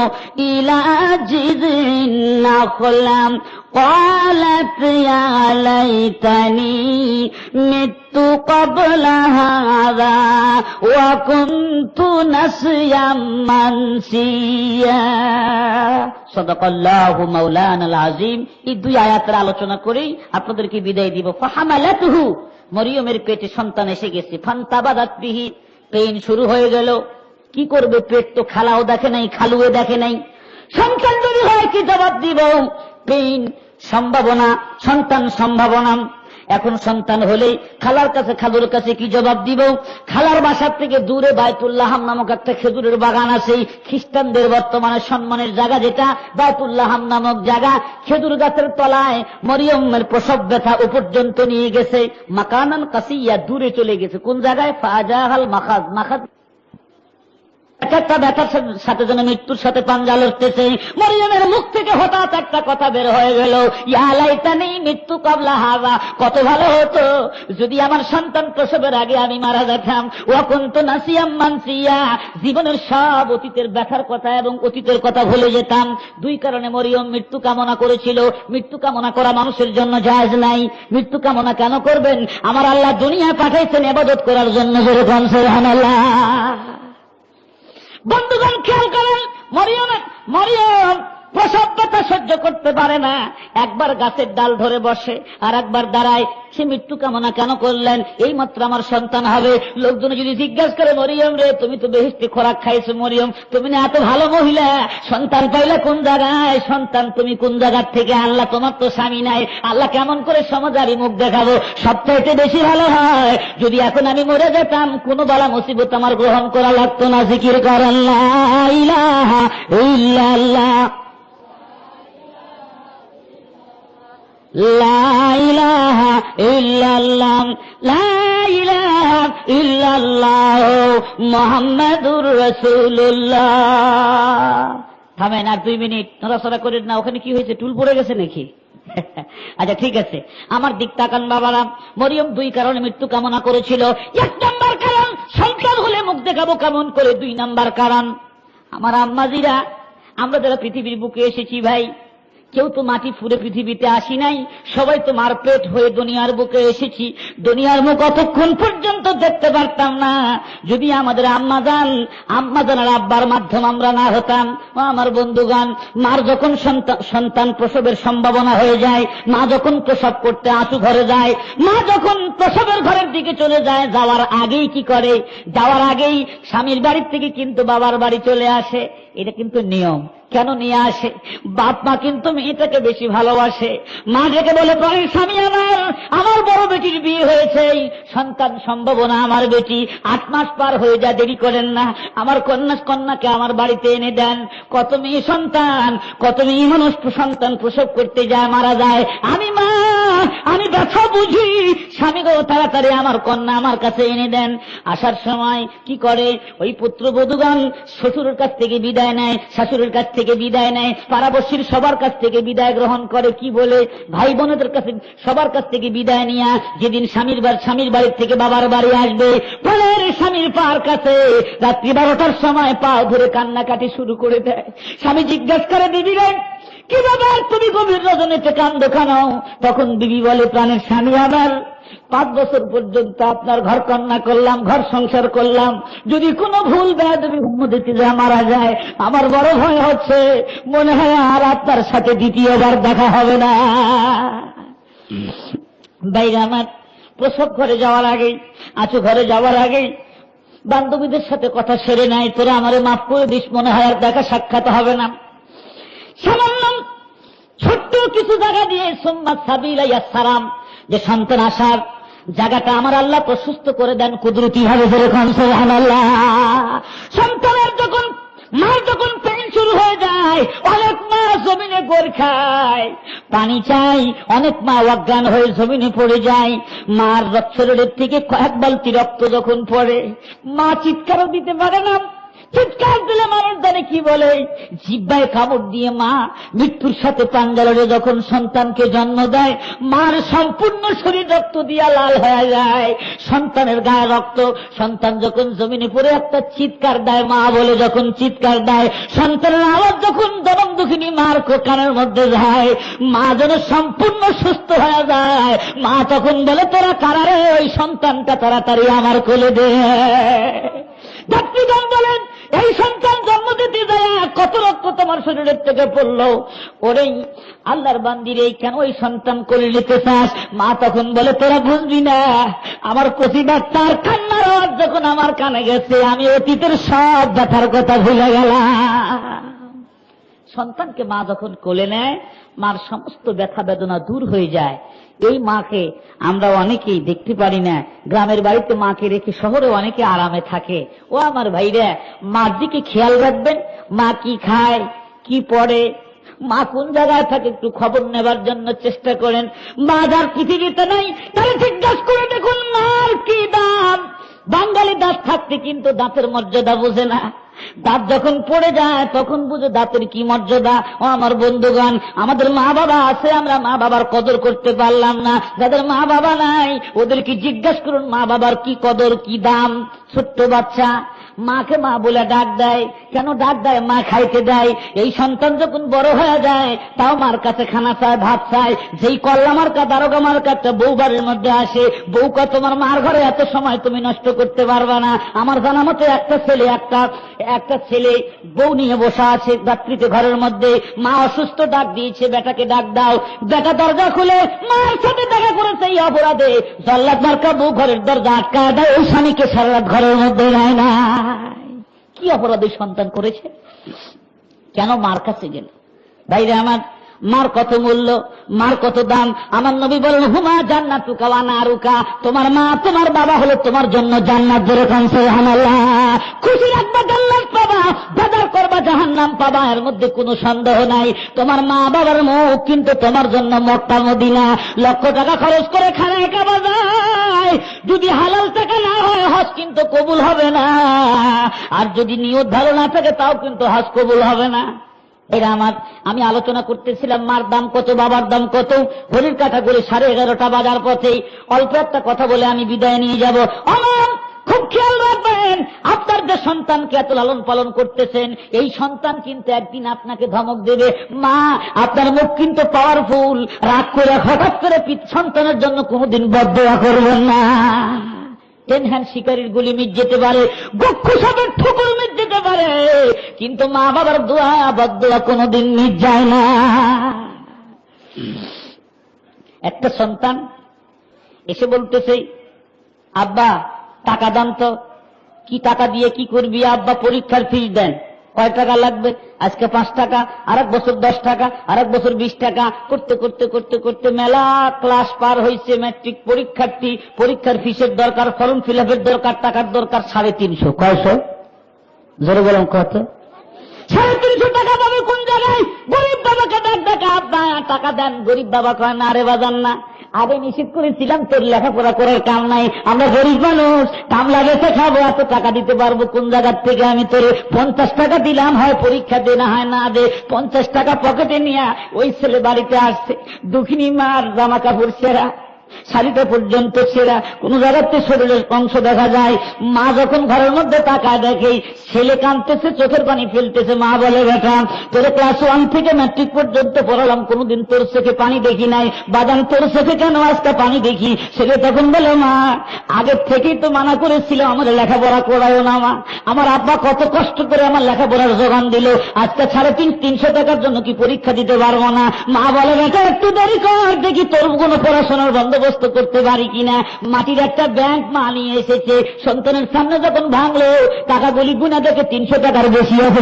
ইলা জিযিন নাখলাম قالت يا ليتني مت قبل هذا وكنت نسيا منسيا صدق الله مولانا العظيم। এই 2 আয়াতের আলোচনা করেই আপনাদেরকে বিদায় দিব। ফাহামালাতুহু, মরিয়মের পেটে সন্তান এসে গেছে। ফান্তাবাদাত বিহি, পেইন শুরু হয়ে গেল। কি করবে? পেট তো খালাও দেখে নাই, খালুও দেখে নাই। সন্তান যদি হয় কি জবাব দিব? পেইন, সম্ভাবনা, সন্তান সম্ভাবনা। এখন সন্তান হলেই খালার কাছে, খালুর কাছে কি জবাব দিব? খালার বাসার থেকে দূরে বায়তুল্লাহ নামক একটা খেজুরের বাগান আছে, খ্রিস্টানদের বর্তমানে সম্মানের জায়গা, যেটা বায়তুল্লাহ নামক জায়গা। খেজুর গাছের তলায় মরিয়মের প্রসব ব্যথা ও পর্যন্ত নিয়ে গেছে। মাকানান কাসিয়া, দূরে চলে গেছে। কোন জায়গায়? ফাজাহাল মাখাজ, মাখাজ একটা ব্যথার সাথে যেন মৃত্যুর সাথে পাঞ্জা লড়তেছে। মরিয়মের মুখ থেকে হঠাৎ একটা কথা বের হয়ে গেল, ইয়া লাইতানি মৃত্যু কাবলা হাযা, কত ভালো হতো যদি আমার সন্তান প্রসবের আগে আমি মারা যেতাম। ওয়া কুনতু নাসিয়াম মানসিয়া, জীবনের সব অতীতের ব্যথার কথা এবং অতীতের কথা ভুলে যেতাম। দুই কারণে মরিয়ম মৃত্যু কামনা করেছিল। মৃত্যু কামনা করা মানুষের জন্য জায়েজ নাই। মৃত্যু কামনা কেন করবেন? আমার আল্লাহ দুনিয়া পাঠাইছেন ইবাদত করার জন্য। যেরকম সুবহানাল্লাহ। বন্ধুগণ খেয়াল করেন, মরিয়ম প্রসব ব্যথা সহ্য করতে পারে না। একবার গাছের ডাল ধরে বসে আর একবার দাঁড়ায়। সে মৃত্যু কামনা কেন করলেন? এই মাত্র আমার সন্তান হবে। লোকজন যদি জিজ্ঞাসা করে, মরিয়ম রে তুমি তো বেহেশতে খোরাক খাইছো, মরিয়ম তুমি না এত ভালো মহিলা, সন্তান পাইলে কোন জায়গায়? সন্তান তুমি কোন জায়গার থেকে আল্লাহ? তোমার তো স্বামী নাই, আল্লাহ কেমন করে সমাজারি মুখ দেখাবো? সবচাইতে বেশি ভালো হয় যদি এখন আমি মরে যেতাম, কোনো বালা মুসিবত আমার গ্রহণ করা লাগতো না। জিকির করেন লা ইলাহা ইল্লাল্লাহ, লা ইলাহা ইল্লাল্লাহ, লা ইলাহা ইল্লাল্লাহ মুহাম্মাদুর রাসূলুল্লাহ। থামেন আর 2 মিনিট, নড়াচড়া করেন না। ওখানে কি হয়েছে? টুল পড়ে গেছে নাকি? আচ্ছা ঠিক আছে, আমার দিক তাকান বাবারা। মরিয়ম 2 কারণে মৃত্যু কামনা করেছিল। 1 নম্বর কারণ, সন্তান হলে মুখ দেখাবো কেমন করে। 2 নম্বর কারণ, আমার আম্মাজিরা, আমরা যারা পৃথিবীর বুকে এসেছি ভাই, কেউ তো মাটি ফুঁড়ে পৃথিবীতে আসি নাই, সবাই তো মারপেট হয়ে দুনিয়ার বুকে এসেছি। দুনিয়ার মুখ অতক্ষণ পর্যন্ত দেখতে পারতাম না যদি আমাদের আম্মাজান আর আব্বার মাধ্যম আমরা না হতাম। আমার বন্ধুগান, মার যখন সন্তান প্রসবের সম্ভাবনা হয়ে যায়, মা যখন প্রসব করতে আঁচু ঘরে যায়, মা যখন প্রসবের ঘরের দিকে চলে যায়, যাওয়ার আগেই কি করে? যাওয়ার আগেই স্বামীর বাড়ির থেকে কিন্তু বাবার বাড়ি চলে আসে। এটা কিন্তু নিয়ম। কেন নিয়ে আসে? বাপ মা কিন্তু মেয়েটাকে বেশি ভালোবাসে। মা ডেকে বলে, প্রাণের স্বামী আমার বড় বেটির বিয়ে হয়েছে, সন্তান সম্ভাবনা আমার বেটি, 8 মাস পার হয়ে যায়, দেরি করেন না, আমার কন্যাকে আমার বাড়িতে এনে দেন। কত মেয়ে সন্তান, কত মেয়ে মানুষ সন্তান প্রসব করতে যায়, মারা যায়। আমি ব্যথা বুঝি, স্বামী গো তাড়াতাড়ি আমার কন্যা আমার কাছে এনে দেন। আসার সময় কি করে? ওই পুত্রবধূগণ শ্বশুরের কাছ থেকে বিদায় নেয়, শাশুড়ির কাছ থেকে বিদায় নেয়, পাড়াবর্ষীর সবার কাছ থেকে বিদায় গ্রহণ করে। কি বলে? ভাই বোনদের কাছে সবার কাছ থেকে বিদায় নিয়ে যেদিন স্বামীর বাড়ির থেকে বাবার বাড়ি আসবে, প্রাণের স্বামীর পার কাছে রাত্রি 12টার সময় পা ধরে কান্নাকাটি শুরু করে দেয়। স্বামী জিজ্ঞাসা করে, বিবি রে কি ব্যাপার, তুমি গভীর রজনীতে কান্দো কেন? তখন বিবি বলে, প্রাণের স্বামী আমার 5 বছর পর্যন্ত আপনার ঘর কন্যা করলাম, ঘর সংসার করলাম, যদি কোনো ভুল বেয়াদবি উম্মতিতে যা মারা যায়, আমার বড় ভয় হচ্ছে, মনে হয় আর আপনার সাথে দ্বিতীয়বার দেখা হবে না। ভাইরা আমার, প্রসব ঘরে যাওয়ার আগেই, আঁচু ঘরে যাওয়ার আগেই বান্ধবীদের সাথে কথা সেরে নাই, তোরা আমারে মাফ করে দিস, মনে হয় আর দেখা সাক্ষাৎ হবে না। সামান্য ছোট্ট কিছু জায়গা দিয়ে সুম্মা সাবিলা ইয়াসসারাম, যে সন্তান আসার জায়গাটা আমার আল্লাহ প্রশস্ত করে দেন কুদরতি ভাবে। যেরকম সুবহানাল্লাহ। সন্তানের মার যখন পেন শুরু হয়ে যায়, অনেক মা জমিনে গোর খায়, পানি চাই, অনেক মা অজ্ঞান হয়ে জমিনে পড়ে যায়। মার শরীরের থেকে 1 বালতি রক্ত যখন পড়ে, মা চিৎকারও দিতে পারে না। চিৎকার দিলে মানুষ জানে কি বলে, জিহ্বায় কামড় দিয়ে মা মৃত্যুর সাথে পাঞ্জা লড়ে যখন সন্তানকে জন্ম দেয়, মার সম্পূর্ণ শরীর রক্ত দিয়া লাল হয়ে যায়, সন্তানের গায়ে রক্ত। সন্তান যখন জমিনে পড়ে একটা চিৎকার দেয়, মা বলে যখন চিৎকার দেয়, সন্তানের আওয়াজ যখন জনম দুঃখিনী মার কানের মধ্যে যায়, মা যেন সম্পূর্ণ সুস্থ হয়ে যায়। মা তখন বলে, তোরা কারারে, ওই সন্তানটা তাড়াতাড়ি আমার কোলে দে। ডাক্তারগণ বলেন, এই সন্তান জন্ম দিতে যায় কত রক্ত তোমার শরীরের থেকে পড়লো, ওরেই আল্লাহর বান্দির এই কেন ওই সন্তান কোলে নিতে চাস? মা তখন বলে, তোরা বুঝবি না, আমার প্রতিবাদ তার কান্নার আওয়াজ যখন আমার কানে গেছে, আমি অতীতের সব ব্যথার কথা ভুলে গেলাম। সন্তানকে মা যখন কোলে নেয়, মার সমস্ত ব্যথা বেদনা দূর হয়ে যায়। এই মাকে আমরা অনেকেই দেখতে পারি না। গ্রামের বাড়িতে মাকে রেখে শহরে অনেকে আরামে থাকে। ও আমার ভাইরা, মার দিকে খেয়াল রাখবেন, মা কি খায়, কি পড়ে, মা কোন জায়গায় থাকে, একটু খবর নেবার জন্য চেষ্টা করেন। মা যার পৃথিবীতে নাই তাহলে জিজ্ঞাসা করে দেখুন মার কি দাম। বাঙালি দাঁত থাকতে কিন্তু দাঁতের মর্যাদা বোঝে না। দাঁত যখন পড়ে যায় তখন বুঝো দাঁতের কি মর্যাদা। ও আমার বন্ধুগণ, আমাদের মা বাবা আছে, আমরা মা বাবার কদর করতে পারলাম না। যাদের মা বাবা নাই ওদেরকে জিজ্ঞাসা করুন মা বাবার কি কদর, কি দাম। ছোট্ট বাচ্চা মাকে মা বলে ডাক দেয়, কেন ডাক দেয়? মা খাইতে দেয়। এই সন্তান যখন বড় হয়ে যায় তাও মার কাছে খানা চায়, ভাত চায়। যেই কল্লা মার্কা, দারোগা মার্কা একটা বউ বাড়ির মধ্যে আসে, বউ কয় তোমার মার ঘরে এত সময় তুমি নষ্ট করতে পারবে না। আমার জানা মতো একটা ছেলে বউ নিয়ে বসা আছে রাত্রিতে ঘরের মধ্যে, মা অসুস্থ, ডাক দিয়েছে বেটাকে ডাক দাও। বেটা দরজা খুলে মার সাথে দেখা করেছে এই অপরাধে জল্লাদ মার্কা বউ ঘরের দরজা আটকা দেয়, ওই স্বামীকে সারা রাত ঘরের মধ্যে নেয় না। কি অপরাধী সন্তান করেছে, কেন মার কাছে গেল? ভাইরে আমার, মার কত মূল্য, মার কত দাম। আমার নবী বলেন হুমা জান্নাতুকা ওয়া নারুকা, তোমার মা তোমার বাবা হলো তোমার জন্য জান্নাত। ধরে কান সুবহানাল্লাহ। খুশি রাখবা জান্নাত পাবা, বেজার করবা জাহান্নাম পাবা, এর মধ্যে কোনো সন্দেহ নাই। তোমার মা বাবার মুখ কিন্তু তোমার জন্য মক্কা মদিনা। লক্ষ টাকা খরচ করে খানায় কাবা যায়, যদি হালাল টাকা না হয় হজ কিন্তু কবুল হবে না। আর যদি নিয়ত ভালো না থাকে তাও কিন্তু হজ কবুল হবে না। এরা আমার, আমি আলোচনা করতেছিলাম মার দাম কত, বাবার দাম কত। ঘড়ির কাঁটা করে 11:30 বাজার পথেই অল্প একটা কথা বলে আমি বিদায় নিয়ে যাব। আমার খুব খেয়াল রাখবেন, আপনার যে সন্তানকে এত লালন পালন করতেছেন, এই সন্তান কিন্তু একদিন আপনাকে ধমক দেবে। মা, আপনার মুখ কিন্তু পাওয়ারফুল, রাগ করে হঠাৎ করে সন্তানের জন্য কোনোদিন বদদোয়া করবেন না। 10 হ্যান্ড শিকারীর গুলি মিট যেতে পারে, গক্ষু সাপের ঠোকর মিট যেতে পারে, কিন্তু মা বাবার দোয়া বদদোয়া কোনোদিন মিট যায় না। একটা সন্তান এসে বলতেছে আব্বা টাকা দান তো। কি টাকা দিয়ে কি করবি? আব্বা পরীক্ষার ফিস দেন। কয় টাকা লাগবে? আজকে 5 টাকা, আরেক বছর 10 টাকা, আরেক বছর 20 টাকা, করতে করতে করতে করতে মেলা ক্লাস পার হয়েছে। ম্যাট্রিক পরীক্ষার্থী, পরীক্ষার ফিসের দরকার, ফর্ম ফিল আপের দরকার, টাকার দরকার 350। কয়শো? জোরে বলুন কত? 350 টাকা পাবে কোন জায়গায়? গরিব বাবাকে ডাক ডাকা, আব্বা টাকা দেন। গরিব বাবা কয় না রে বাজান না, আগে নিষেধ করেছিলাম তোর লেখাপড়া করার কাম নাই, আমরা গরিব মানুষ, কামলা বেঁচে খাবো, এত টাকা দিতে পারবো কোন জায়গার থেকে? আমি তোর 50 টাকা দিলাম, হয় পরীক্ষা দে না হয় না দে। 50 টাকা পকেটে নিয়ে ওই ছেলে বাড়িতে আসছে। দুঃখিনী মার জামা কাপড় ছেঁড়া, শাড়িটা পর্যন্ত ছেঁড়া, কোন জায়গাতে শরীরের অংশ দেখা যায়। মা যখন ঘরের মধ্যে তাকায় দেখে ছেলে কাঁদতেছে, চোখের পানি ফেলতেছে। মা বলে বেটা তোর ক্লাস 1 থেকে ম্যাট্রিক পর্যন্ত পড়ালাম, কোনদিন তোর চোখে পানি দেখি নাই, বাদাম তোর চোখে কেন আজকে পানি দেখি? ছেলে তখন বলে মা আগের থেকেই তো মানা করেছিল আমার লেখাপড়া করায়ও না। মা, আমার আব্বা কত কষ্ট করে আমার লেখাপড়ার যোগান দিল, আজকে 350 টাকার জন্য কি পরীক্ষা দিতে পারবো না? মা বলে বেটা একটু দেরি কর, দেখি তোর কোনো পড়াশোনার বন্দোবস্ত করতে পারি কিনা। মাটির একটা ব্যাংক মা নিয়ে এসেছে, সন্তানের সামনে যখন ভাঙলো টাকাগুলি গুনা দেখে 300 টাকার বেশি আছে।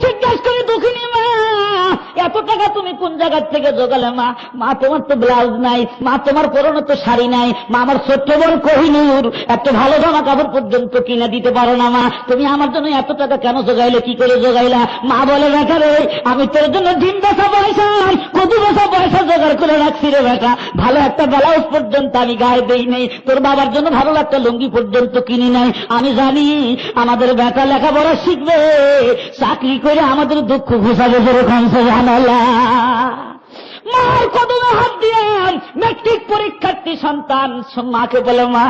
জিজ্ঞাসা করে দুঃখিনী মা এত টাকা তুমি কোন জায়গা থেকে জোগালে? মা, মা তোমার তো ব্লাউজ নাই, মা তোমার পরনে তো শাড়ি নাই, মা আমার ছোট্ট বড় কোহিনূর একটা ভালো জামা কাপড় পর্যন্ত কিনে দিতে পারো না। মা তুমি আমার জন্য এত টাকা কেন জোগাইলে? কি করে জোগাইলা? মা বলে বেটা রে আমি তোর জন্য ডিম বেচা পয়সা, কদু বেচা পয়সা জোগাড় করে রাখছি রে বেটা। ভালো একটা ব্লাউজ পর্যন্ত আমি গায়ে দেই নেই, তোর বাবার জন্য ভালো একটা লুঙ্গি পর্যন্ত কিনি নাই। আমি জানি আমাদের বেটা লেখাপড়া শিখবে, চাকরি করে আমাদের দুঃখ ঘুষাবে। মার কদমে হাত দিয়ে ম্যাট্রিক পরীক্ষার্থী সন্তান মাকে বলে মা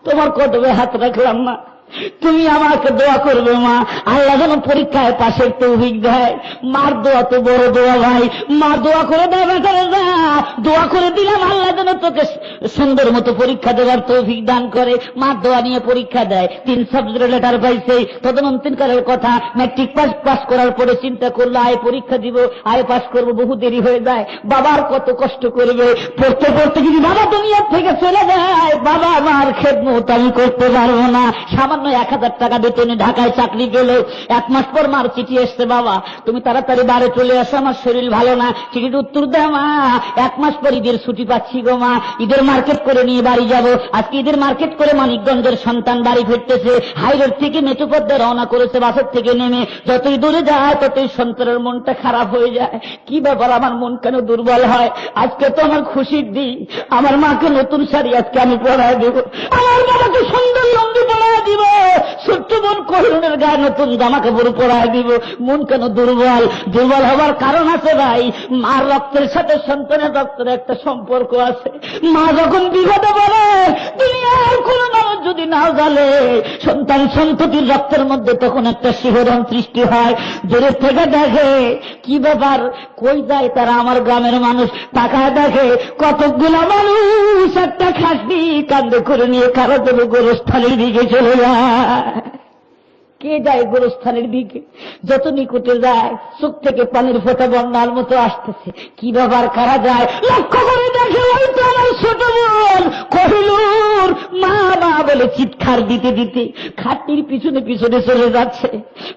তোমার কদমে হাত রাখলাম, মা তুমি আমাকে দোয়া করবে। মা আল্লাহ যেন পরীক্ষায় পাশের তৌফিক দেয়। মার দোয়া তো বড় দোয়া ভাই, মা দোয়া করে দেয় বেটারে যা, দোয়া করে দিলাম আল্লাহ যেন তোকে সুন্দর মতো পরীক্ষা দেওয়ার তৌফিক দান করে। মার দোয়া নিয়ে পরীক্ষা দেয়, 3 সাবজেক্টের লেটার পাইছে। তদনন্তকালের কথা, ম্যাট্রিক পাস করার পরে চিন্তা করলো আয় পরীক্ষা দিব, আয় পাস করবো, বহু দেরি হয়ে যায়। বাবার কত কষ্ট করবে, পড়তে পড়তে যদি বাবা দুনিয়ার থেকে চলে যায়, বাবা আমার খেদমত আমি করতে পারবো না। সামান্য 1000 টাকা বেতনে ঢাকায় চাকরি পেল। 1 মাস পর মার চিঠি এসছে, বাবা তুমি তাড়াতাড়ি বাড়ি চলে আসো, আমার শরীর ভালো না। চিঠির উত্তর দেয় মা 1 মাস পর ঈদের ছুটি পাচ্ছি গো মা, ঈদের মার্কেট করে নিয়ে বাড়ি যাব। আজকে ঈদের মার্কেট করে মানিকগঞ্জের সন্তান বাড়ি ফিরতেছে, হাইরোড থেকে মেট্রোপথে রওনা করেছে। বাসের থেকে নেমে যতই দূরে যায় ততই সন্তানের মনটা খারাপ হয়ে যায়। কি ব্যাপার আমার মন কেন দুর্বল হয়? আজকে তো আমার খুশির দিন, আমার মাকে নতুন শাড়ি আজকে আমি পরায় দেবো, আমার বাবাকে সুন্দর লুঙ্গি পড়ায় দিব, ছোট্ট বোন কোহিনুরের গায়ে নতুন জামা কাপড় পড়ায় দিব। মন কেন দুর্বল? দুর্বল হবার কারণ আছে ভাই। মার রক্তের সাথে সন্তানের রক্তের একটা সম্পর্ক আছে। মা যখন বিপদে পড়ে, দুনিয়ার কোন মানুষ যদি নাও জানে, সন্তান সন্ততির রক্তের মধ্যে তখন একটা শিহরণ সৃষ্টি হয়। দূরের থেকে দেখে, কি ব্যাপার, কই যায় তারা? আমার গ্রামের মানুষ তাকায় দেখে কতগুলো মানুষ একটা খাসি কান্দে করে নিয়ে কারো দেবে গোরস্থানের দিকে চলে যায়। কে যায় গোরস্থানের দিকে? যত নিকটে যায় চোখ থেকে পানির ফোঁটা বন্যার মতো আসতেছে। কি ব্যাপার, কারা যায়? লক্ষ্য করে দেখে ওই তো আমার ছোট বোন কোহিনুর মা মা বলে চিৎকার দিতে দিতে খাটনির পিছনে পিছনে চলে যাচ্ছে।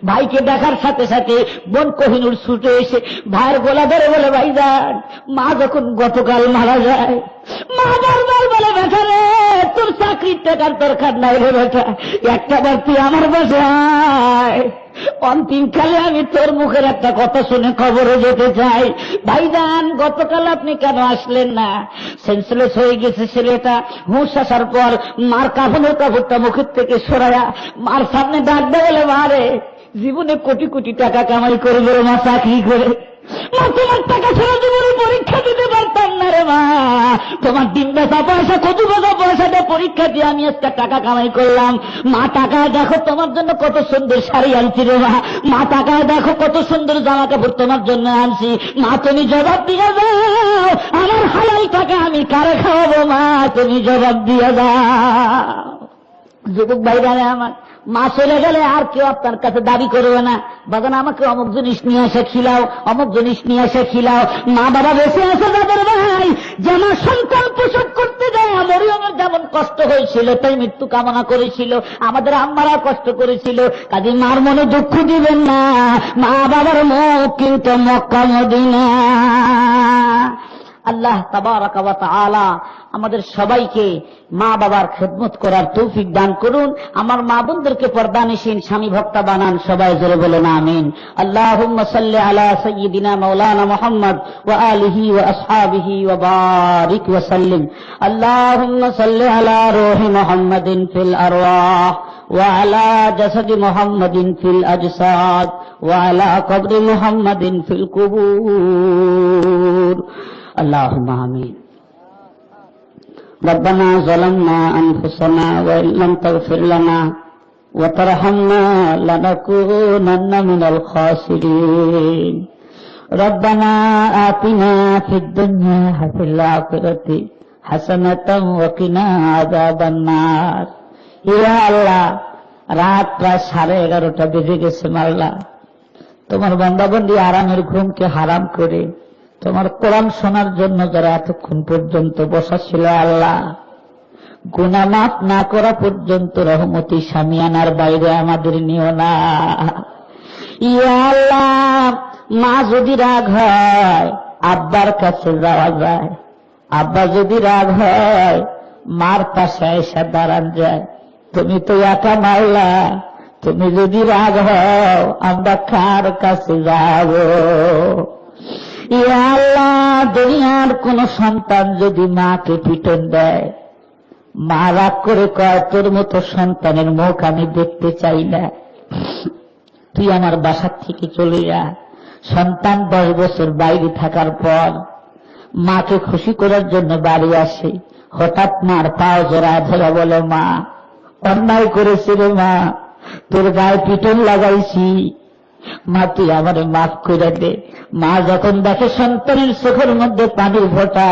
ভাইকে দেখার সাথে সাথে বোন কোহিনুর ছুটে এসে ভাইয়ের গলা ধরে বলে, ভাইজান, মা যখন গতকাল মারা যায়, মা বারবার বলে, বেটা রে, তোর চাকরির টাকার দরকার নাই রে বেটা, একটা বার তুই আমার বাসায় অন্তিমকালে আমি তোর মুখের একটা কথা শুনে খবরে যেতে চাই। ভাইজান, গতকাল আপনি কেন আসলেন না? সেন্সলেস হয়ে গেছে ছেলেটা। হুঁশ আসার পর মার কাফনের কাপড়টা মুখের থেকে সরায়া মার সামনে ডাক দেয়, বলে, মারে, জীবনে কোটি কোটি টাকা কামাই করবে মা চাকরি করে, মা তোমার টাকা ছাড়া জীবনে পরীক্ষা দিতে পারতাম না রে মা। তোমার দিন বেচা পয়সা, কচু বেচা পয়সা দিয়ে পরীক্ষা দিয়ে আমি একটা টাকা কামাই করলাম। মা, টাকায় দেখো তোমার জন্য কত সুন্দর শাড়ি আনছি রে মা। মা, টাকায় দেখো কত সুন্দর জামা কাপড় তোমার জন্য আনছি। মা, তুমি জবাব দিয়ে যাও, আমার হালাল টাকা আমি কারে খাওয়াবো? মা, তুমি জবাব দিয়ে যাও। যুবক ভাইরা আমার, মা চলে গেলে আর কেউ আপনার কাছে দাবি করবে না, বাগান আমাকে অমুক জিনিস নিয়ে এসে খিলাও, অমুক জিনিস নিয়ে এসে খিলাও। মা বাবা বেঁচে আছে যাদের ভাই, যেমন সন্তান প্রসব করতে যায়, মরিয়মের যেমন কষ্ট হয়েছিল, তাই মৃত্যু কামনা করেছিল, আমাদের আম্মারা কষ্ট করেছিল। কাজে মার মনে দুঃখ দিবেন না, মা বাবার মুখ কিন্তু মক্কা মদিনা। আল্লাহ তাবারাকা ওয়া তাআলা আমাদের সবাইকে মা বাবার খেদমত করার তৌফিক দান করুন। আমার মা বোনদেরকে পর্দানিশীন স্বামী ভক্তা বানান। সবাই জোরে বলেন আমিন। আল্লাহুম্মা সাল্লি আলা সাইয়্যিদিনা মাওলানা মুহাম্মদ ওয়া আলিহি ওয়া আসহাবিহি ওয়া বারিক ওয়া সাল্লিম। আল্লাহুম্মা সাল্লি আলা রূহি মুহাম্মাদিন ফিল আরওয়াহ ওয়া আলা জাসাদি মুহাম্মাদিন ফিল আজসাদ ওয়া আলা কবরি মুহাম্মাদিন ফিল কুবুর। اللهم آمين. ربنا ظلمنا أنفسنا وإن لم تغفر لنا وترحمنا لنكونن من الخاسرين. ربنا آتنا في الدنيا وفي الآخرة حسنة وقنا عذاب النار. يا الله, রাত প্রায় 11:30 বেজে গেছে। মাওলা, তোমার বান্দাবন্দি আরামের ঘুমকে হারাম করে তোমার কোরআন শোনার জন্য যারা এতক্ষণ পর্যন্ত বসা ছিল, আল্লাহ, গুনাহ মাফ না করা পর্যন্ত রহমতি সামিয়ানার বাইরে আমাদের নিও না। ইয়া আল্লাহ, মা যদি রাগ হয় আব্বার কাছে যাওয়া যায়, আব্বা যদি রাগ হয় মার পাশে এসে দাঁড়ান যায়। তুমি তো একা মাওলা, তুমি যদি রাগ হও আমরা কার কাছে যাব? ইয়া আল্লাহ, দুনিয়ার কোন সন্তান যদি মাকে পিটন দেয়, মা রাগ করে কয়, তোর মতো সন্তানের মুখ আমি দেখতে চাই না, তুই আমার বাসার থেকে চলে যা। সন্তান 10 বছর বাইরে থাকার পর মাকে খুশি করার জন্য বাড়ি আসে, হঠাৎ মার পাও জড়ায় ধরে বলে, মা, অন্যায় করেছি রে মা, তোর গায়ে পিটন লাগাইছি, মা তুই আমারে মাফ করে দে। মা যখন দেখে সন্তানের চোখের মধ্যে পানির ফোঁটা,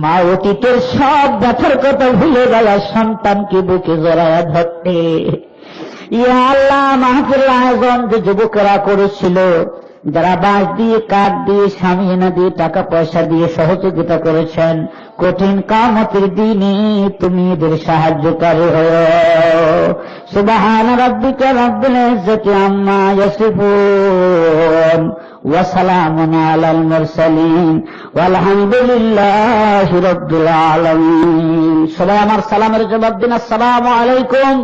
মা অতীতের সব ব্যথার কথা ভুলে গেল, সন্তানকে বুকে জড়ায়া ধরতে। ইয়া আল্লাহ, মাহফিল আয়োজন যে যুবকেরা করেছিল, যারা বাঁশ দিয়ে, কাঠ দিয়ে, সামিয়ানা দিয়ে, টাকা পয়সা দিয়ে সহযোগিতা করেছেন, কঠিন কিয়ামতের দিনে তুমি এদের সাহায্যকারী হও। সুবহান রাব্বিকা রাব্বিল ইজ্জাতি আম্মা ইয়াসিফুন ওয়া সালামুন আলাল মুরসালিন ওয়ালহামদুলিল্লাহি রাব্বিল আলামিন। সবাই আমার সালামের জবাব দিন, আসসালামু আলাইকুম।